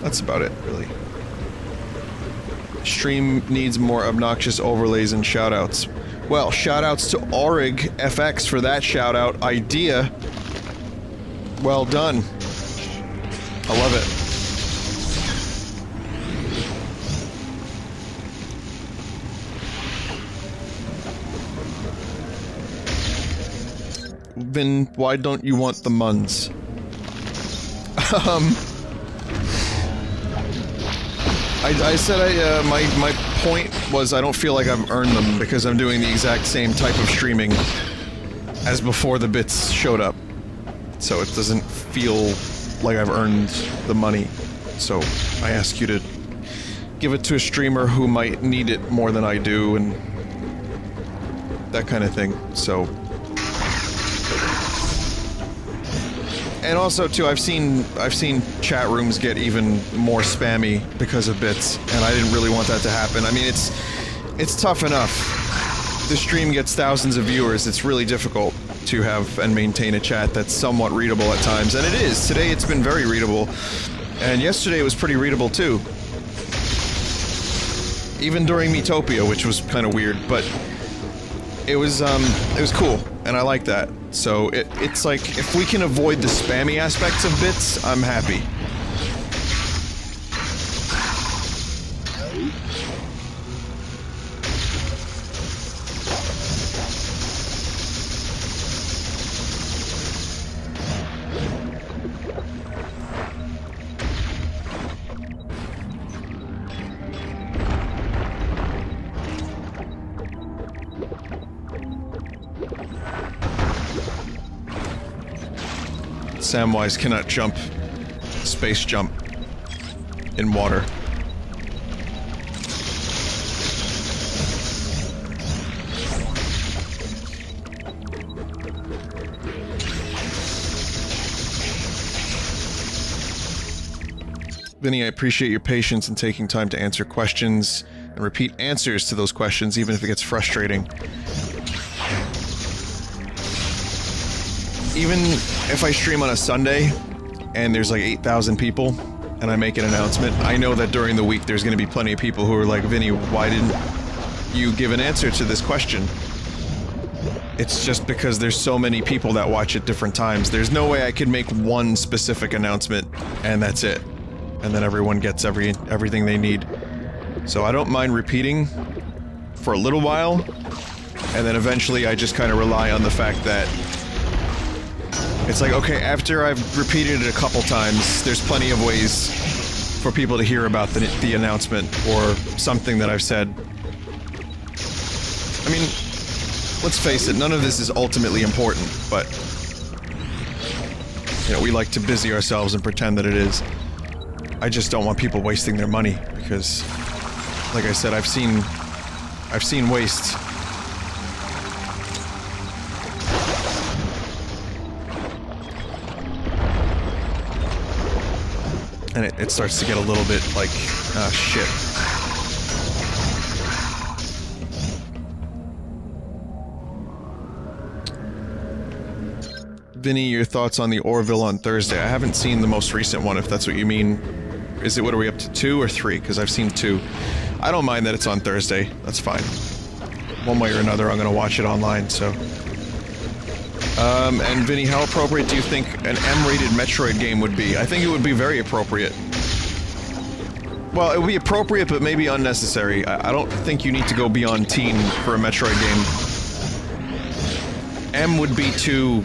That's about it, really. Stream needs more obnoxious overlays and shoutouts. Well, shoutouts to Aurig FX for that shoutout idea. Well done. I love it. Vin, why don't you want the muns? I said my point was I don't feel like I've earned them because I'm doing the exact same type of streaming as before the bits showed up. So it doesn't feel like I've earned the money. So I ask you to give it to a streamer who might need it more than I do and that kind of thing. So... And also, too, I've seen chat rooms get even more spammy because of bits, and I didn't really want that to happen. I mean, it's tough enough. The stream gets thousands of viewers. It's really difficult to have and maintain a chat that's somewhat readable at times, and it is. Today, it's been very readable, and yesterday it was pretty readable too. Even during Metopia, which was kind of weird, but it was cool, and I like that. So it's like, if we can avoid the spammy aspects of bits, I'm happy. Samwise cannot jump, space jump, in water. Vinny, I appreciate your patience in taking time to answer questions and repeat answers to those questions, even if it gets frustrating. Even if I stream on a Sunday, and there's like 8,000 people, and I make an announcement, I know that during the week there's gonna be plenty of people who are like, Vinny, why didn't you give an answer to this question? It's just because there's so many people that watch at different times. There's no way I could make one specific announcement, and that's it. And then everyone gets everything they need. So I don't mind repeating for a little while, and then eventually I just kind of rely on the fact that it's like, okay, after I've repeated it a couple times, there's plenty of ways for people to hear about the announcement or something that I've said. I mean, let's face it, none of this is ultimately important, but you know, we like to busy ourselves and pretend that it is. I just don't want people wasting their money because, like I said, I've seen waste. And it starts to get a little bit like, ah, shit. Vinny, your thoughts on the Orville on Thursday? I haven't seen the most recent one, if that's what you mean. Is it, what are we up to, 2 or 3? Because I've seen 2. I don't mind that it's on Thursday. That's fine. One way or another, I'm gonna watch it online, so... and Vinny, how appropriate do you think an M-rated Metroid game would be? I think it would be very appropriate. Well, it would be appropriate, but maybe unnecessary. I don't think you need to go beyond teen for a Metroid game. M would be too...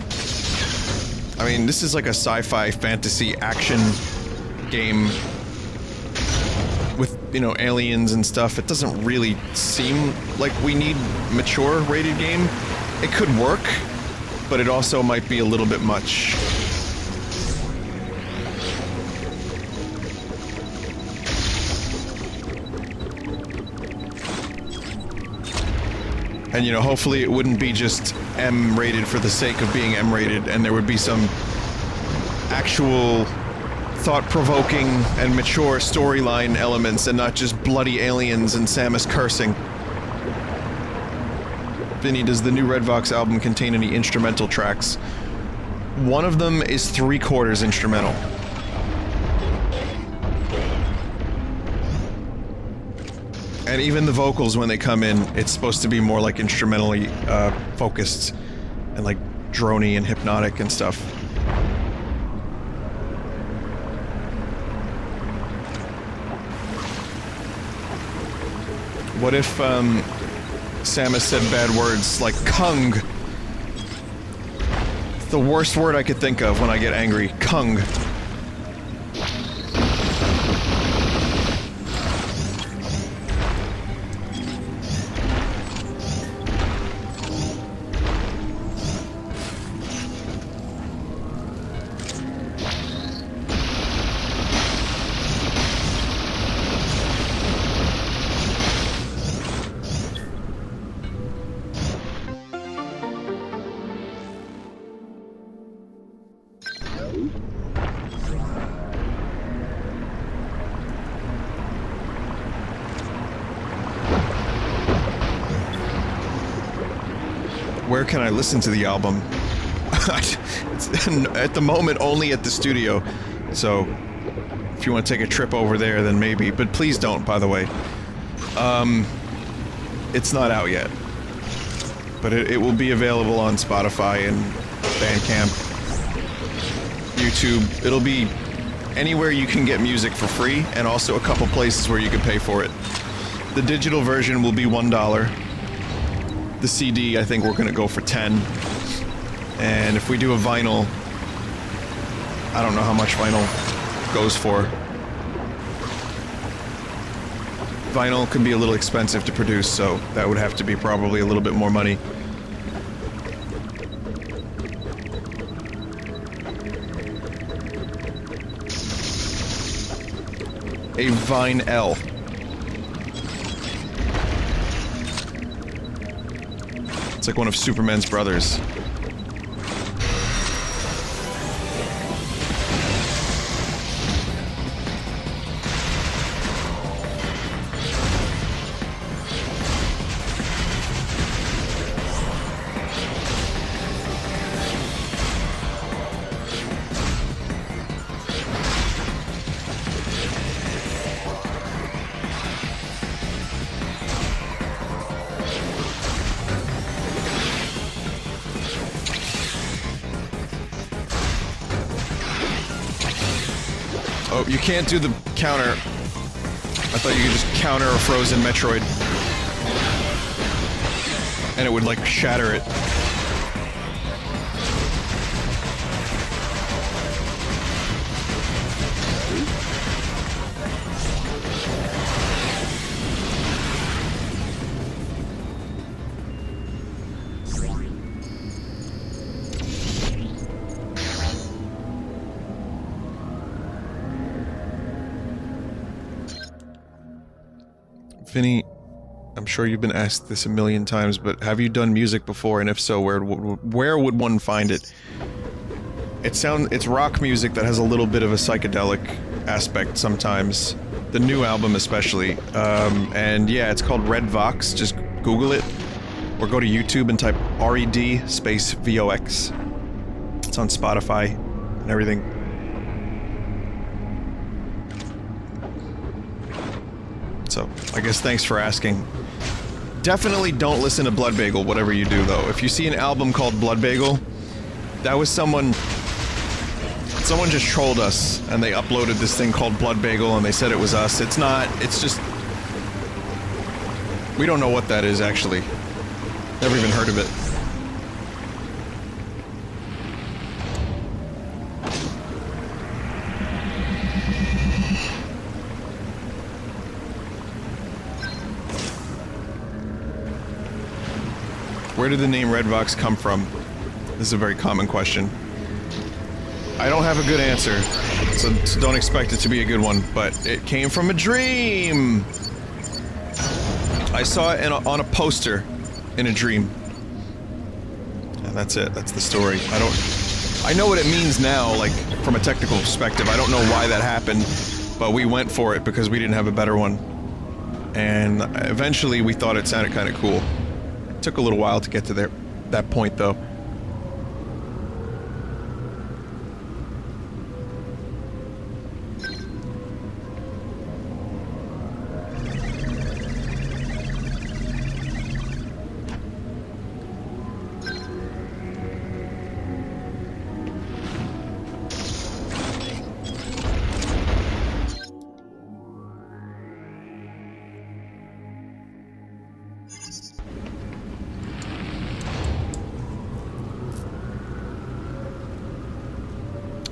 I mean, this is like a sci-fi fantasy action game with, you know, aliens and stuff. It doesn't really seem like we need mature rated game. It could work, but it also might be a little bit much. And, you know, hopefully it wouldn't be just M-rated for the sake of being M-rated, and there would be some actual thought-provoking and mature storyline elements, and not just bloody aliens and Samus cursing. Vinny, does the new Red Vox album contain any instrumental tracks? One of them is 3/4 instrumental. And even the vocals, when they come in, it's supposed to be more like instrumentally focused and like drony and hypnotic and stuff. What if Samus said bad words like Kung? It's the worst word I could think of when I get angry. Kung. Where can I listen to the album? At the moment, only at the studio. So, if you want to take a trip over there, then maybe. But please don't, by the way. It's not out yet. But it will be available on Spotify and Bandcamp, YouTube. It'll be anywhere you can get music for free, and also a couple places where you can pay for it. The digital version will be $1. The CD, I think we're gonna go for 10. And if we do a vinyl, I don't know how much vinyl goes for. Vinyl can be a little expensive to produce, so that would have to be probably a little bit more money. A Vine-L. It's like one of Superman's brothers. Oh, you can't do the counter. I thought you could just counter a frozen Metroid. And it would, like, shatter it. Vinny, I'm sure you've been asked this a million times, but have you done music before, and if so, where would one find it? It's rock music that has a little bit of a psychedelic aspect sometimes. The new album especially. And yeah, it's called Red Vox. Just Google it. Or go to YouTube and type RED space VOX. It's on Spotify and everything. So, I guess thanks for asking. Definitely don't listen to Blood Bagel, whatever you do, though. If you see an album called Blood Bagel, that was someone just trolled us, and they uploaded this thing called Blood Bagel, and they said it was us. It's not, it's just... We don't know what that is, actually. Never even heard of it. Where did the name Red Vox come from? This is a very common question. I don't have a good answer, so don't expect it to be a good one, but it came from a dream! I saw it on a poster in a dream. And that's it, that's the story. I know what it means now, like, from a technical perspective. I don't know why that happened, but we went for it because we didn't have a better one. And eventually we thought it sounded kind of cool. It took a little while to get to that point, though.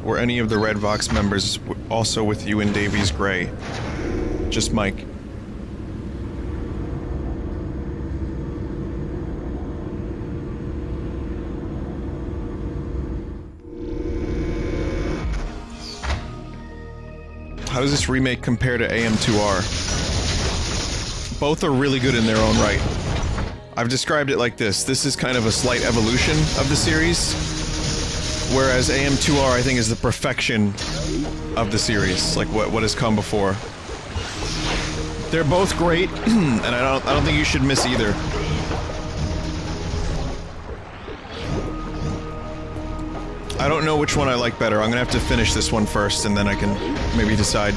Were any of the Red Vox members also with you in Davies Gray? Just Mike. How does this remake compare to AM2R? Both are really good in their own right. I've described it like this. This is kind of a slight evolution of the series. Whereas AM2R, I think, is the perfection of the series, like what has come before. They're both great, and I don't think you should miss either. I don't know which one I like better. I'm gonna have to finish this one first, and then I can maybe decide.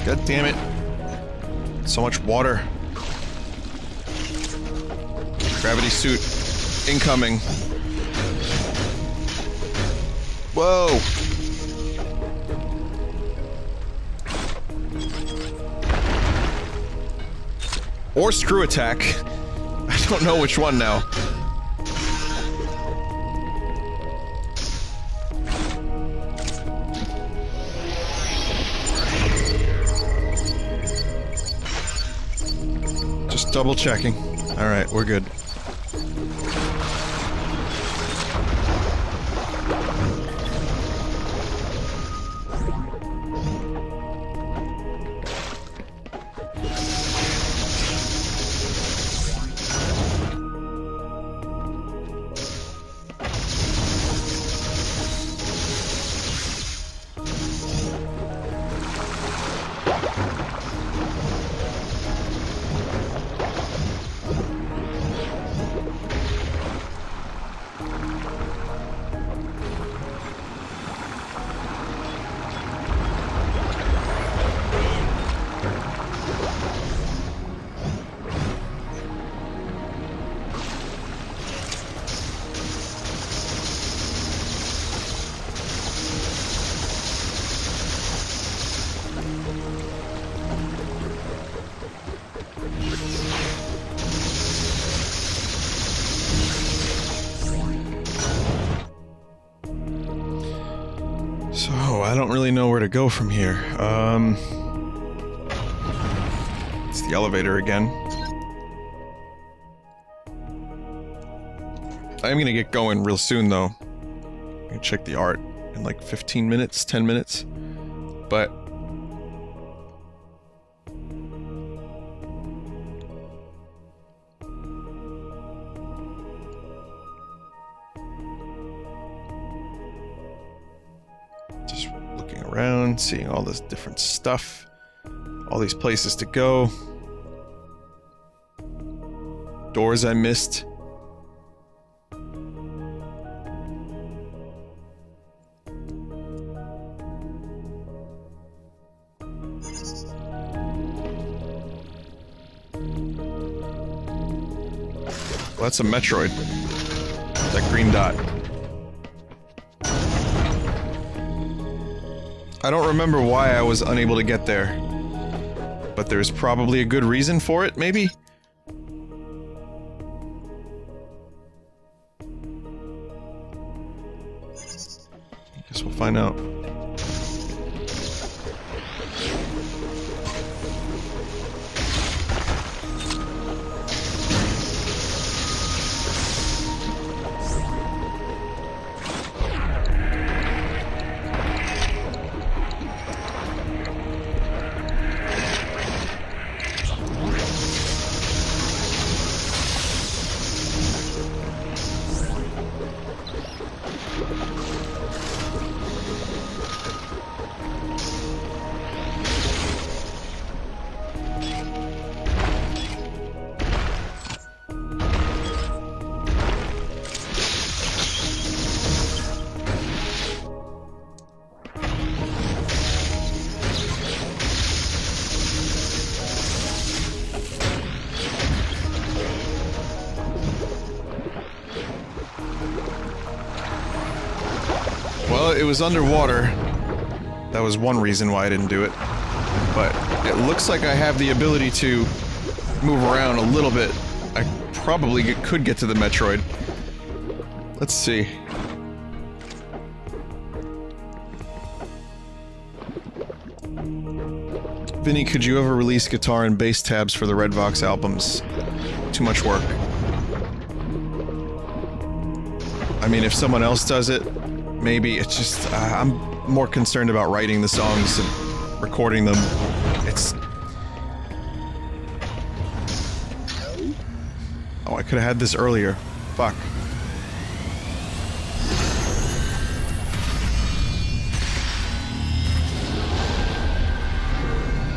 God damn it. So much water. Gravity suit incoming. Whoa! Or screw attack. I don't know which one now. Just double checking. Alright, we're good. don't really know where to go from here. It's the elevator again. I'm gonna get going real soon, though. I'm gonna check the art in like 15 minutes, 10 minutes. But... just looking around, seeing all this different stuff. All these places to go. Doors I missed. Well, that's a Metroid. That green dot. I don't remember why I was unable to get there. But there's probably a good reason for it, maybe? Guess we'll find out. Well, it was underwater. That was one reason why I didn't do it. But it looks like I have the ability to move around a little bit. I probably could get to the Metroid. Let's see. Vinny, could you ever release guitar and bass tabs for the Red Vox albums? Too much work. I mean, if someone else does it, maybe. It's just, I'm more concerned about writing the songs and recording them. It's... Oh, I could have had this earlier. Fuck.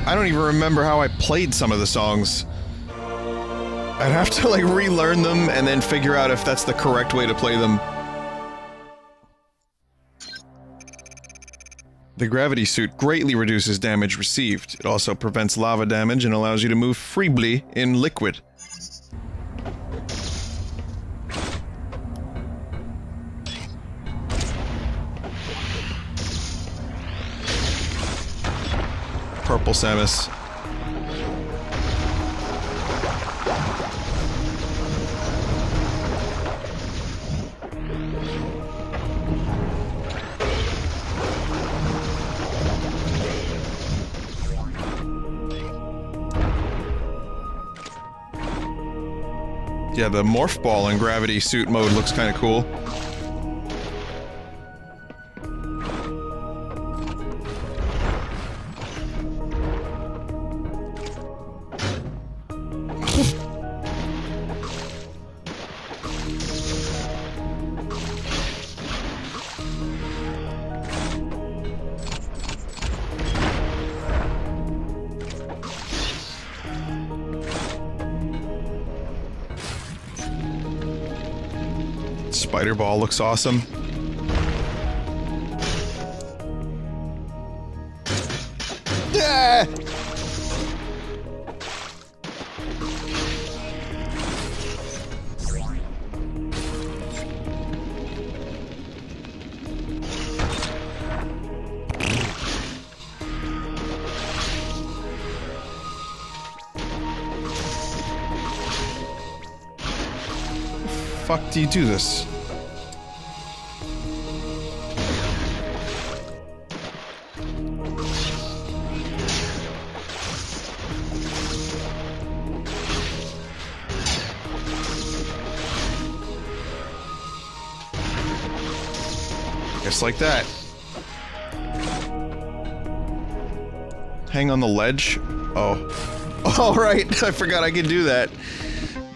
I don't even remember how I played some of the songs. I'd have to, like, relearn them and then figure out if that's the correct way to play them. The gravity suit greatly reduces damage received. It also prevents lava damage and allows you to move freely in liquid. Purple Samus. Yeah, the morph ball in gravity suit mode looks kind of cool. Spider ball looks awesome. Yeah! Fuck do you do this? Just like that. Hang on the ledge? Oh. Oh, right! I forgot I could do that.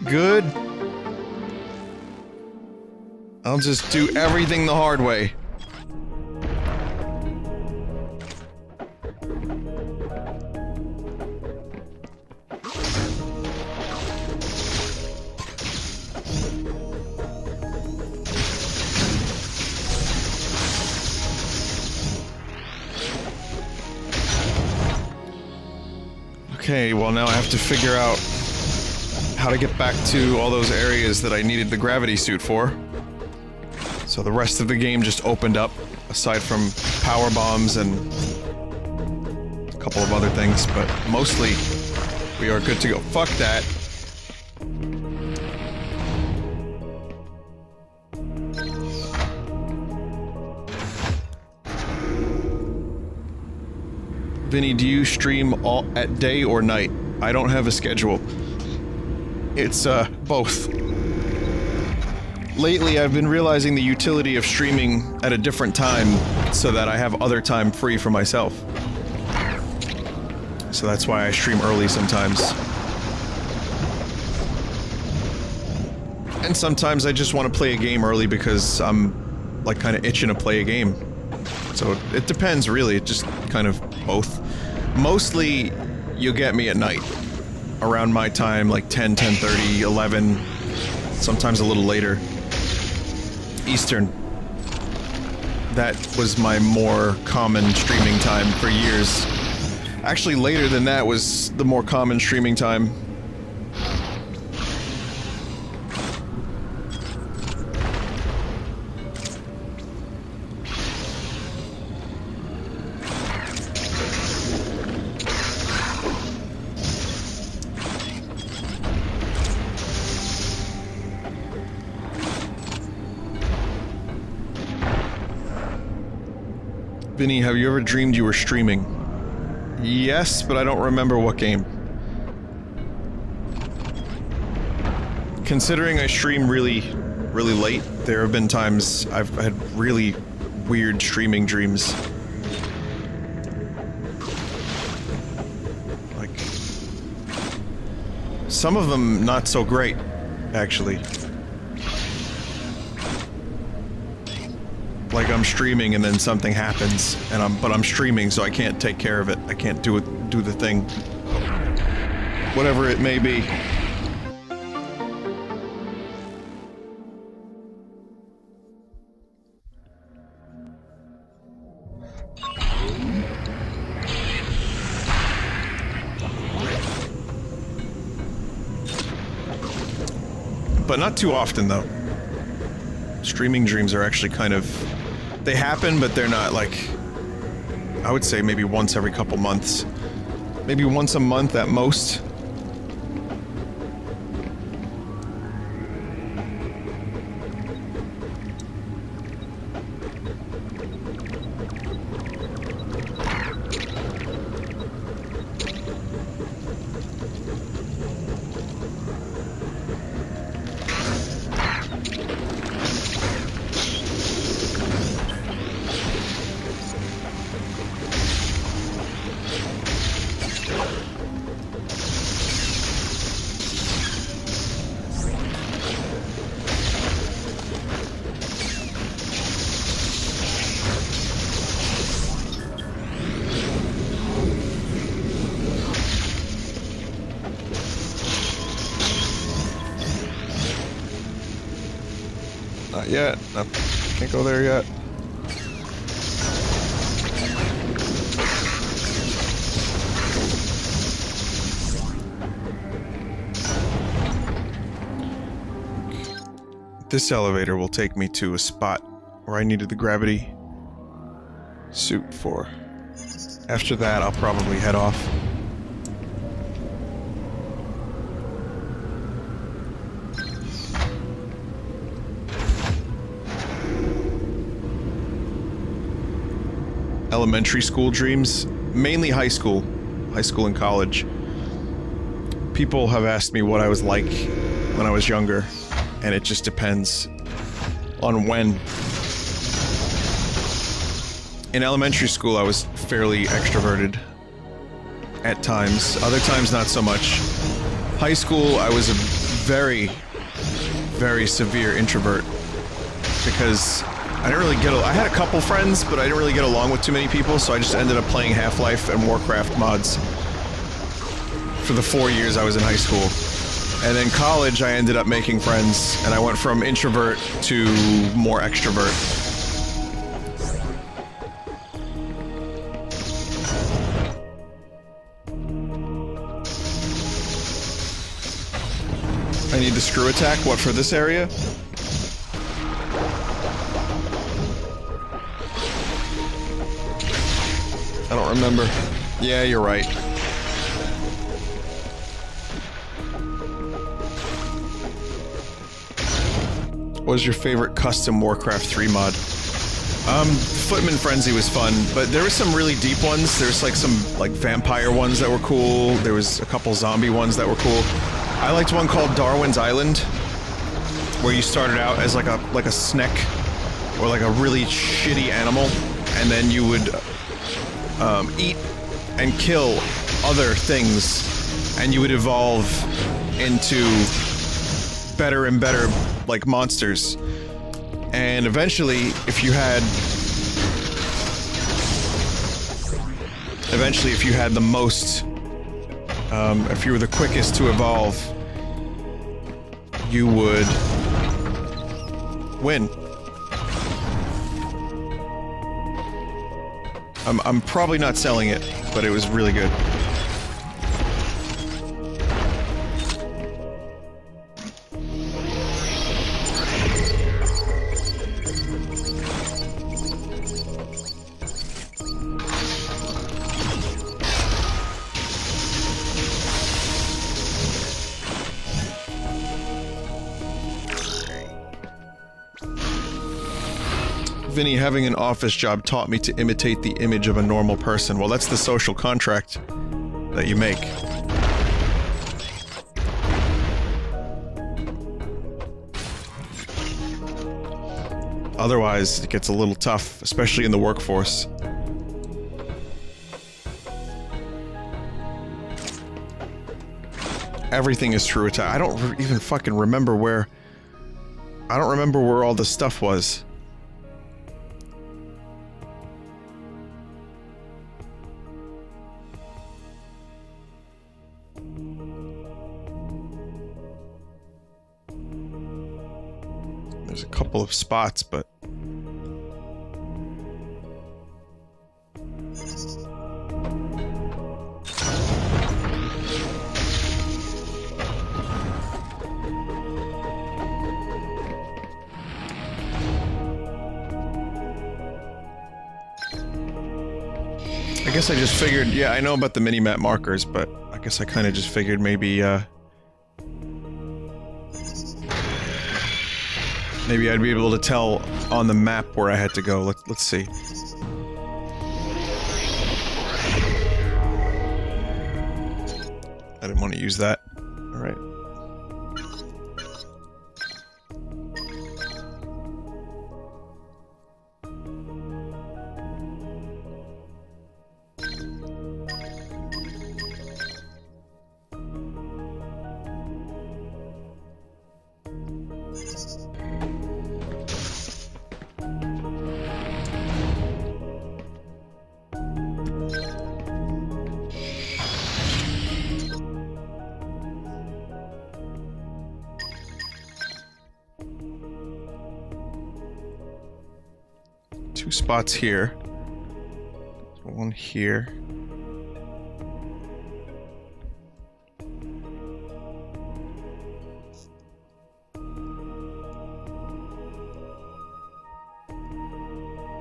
Good. I'll just do everything the hard way. Okay, well now I have to figure out how to get back to all those areas that I needed the gravity suit for. So the rest of the game just opened up, aside from power bombs and a couple of other things, but mostly we are good to go. Fuck that. Vinny, do you stream all at day or night? I don't have a schedule. It's, both. Lately, I've been realizing the utility of streaming at a different time so that I have other time free for myself. So that's why I stream early sometimes. And sometimes I just want to play a game early because I'm, like, kind of itching to play a game. So it depends, really. It just kind of both. Mostly, you'll get me at night. Around my time, like 10, 10:30, 11, sometimes a little later. Eastern. That was my more common streaming time for years. Actually, later than that was the more common streaming time. Vinny, have you ever dreamed you were streaming? Yes, but I don't remember what game. Considering I stream really late, there have been times I've had really weird streaming dreams. Like, some of them not so great, actually. Like I'm streaming and then something happens, and but I'm streaming, so I can't take care of it. I can't do the thing. Whatever it may be. But not too often, though. Streaming dreams are actually kind of... They happen, but they're not, like... I would say maybe once every couple months. Maybe once a month at most. Not yet. No, can't go there yet. This elevator will take me to a spot where I needed the gravity suit for. After that, I'll probably head off. Elementary school dreams, mainly high school and college. People have asked me what I was like when I was younger, and it just depends on when. In elementary school, I was fairly extroverted. At times. Other times, not so much. High school, I was a very, very severe introvert. Because I didn't really get I had a couple friends, but I didn't really get along with too many people, so I just ended up playing Half-Life and Warcraft mods. For the 4 years I was in high school. And then college, I ended up making friends, and I went from introvert to more extrovert. I need the screw attack? What, for this area? I don't remember. Yeah, you're right. What was your favorite custom Warcraft 3 mod? Footman Frenzy was fun, but there were some really deep ones. There's like some vampire ones that were cool. There was a couple zombie ones that were cool. I liked one called Darwin's Island, where you started out as like a snake or like a really shitty animal, and then you would eat and kill other things, and you would evolve into better and better like monsters. And eventually, if you had the most, if you were the quickest to evolve, you would win. I'm probably not selling it, but it was really good. Vinny, having an office job taught me to imitate the image of a normal person. Well, that's the social contract that you make. Otherwise, it gets a little tough, especially in the workforce. Everything is true attack. I don't even fucking remember where... I don't remember where all the stuff was. There's a couple of spots, but... I guess I just figured, yeah, I know about the mini-map markers, but I guess I kind of just figured maybe, maybe I'd be able to tell on the map where I had to go. Let's see. I didn't want to use that. Alright. Two spots here. One here.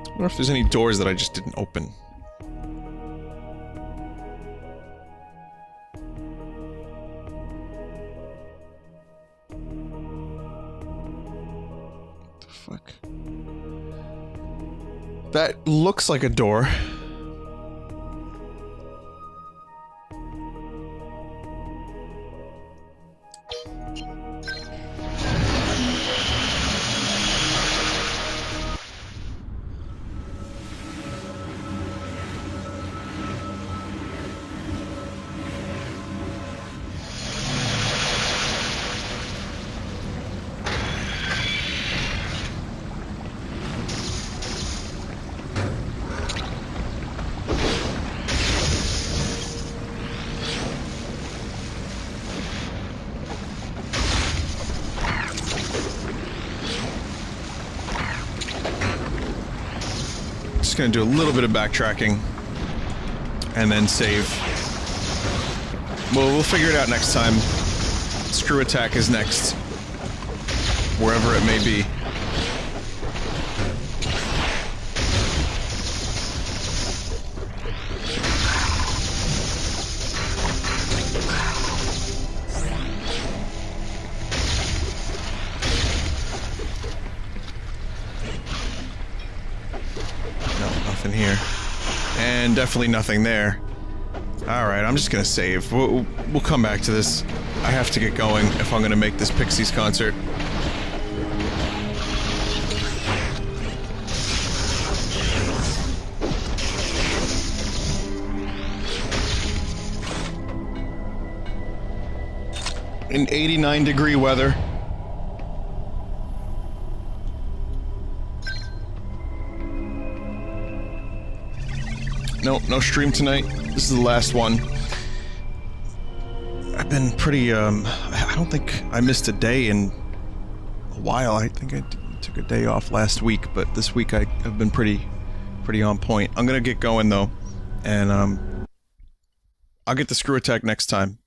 I wonder if there's any doors that I just didn't open. What the fuck? That looks like a door. gonna do a little bit of backtracking and then save. Well, we'll figure it out next time. Screw attack is next. Wherever it may be. Nothing here. And definitely nothing there. Alright, I'm just gonna save. We'll come back to this. I have to get going if I'm gonna make this Pixies concert. In 89-degree weather. No stream tonight. This is the last one. I've been pretty, I don't think I missed a day in a while. I think I took a day off last week, but this week I've been pretty on point. I'm gonna get going, though, and, I'll get the screw attack next time.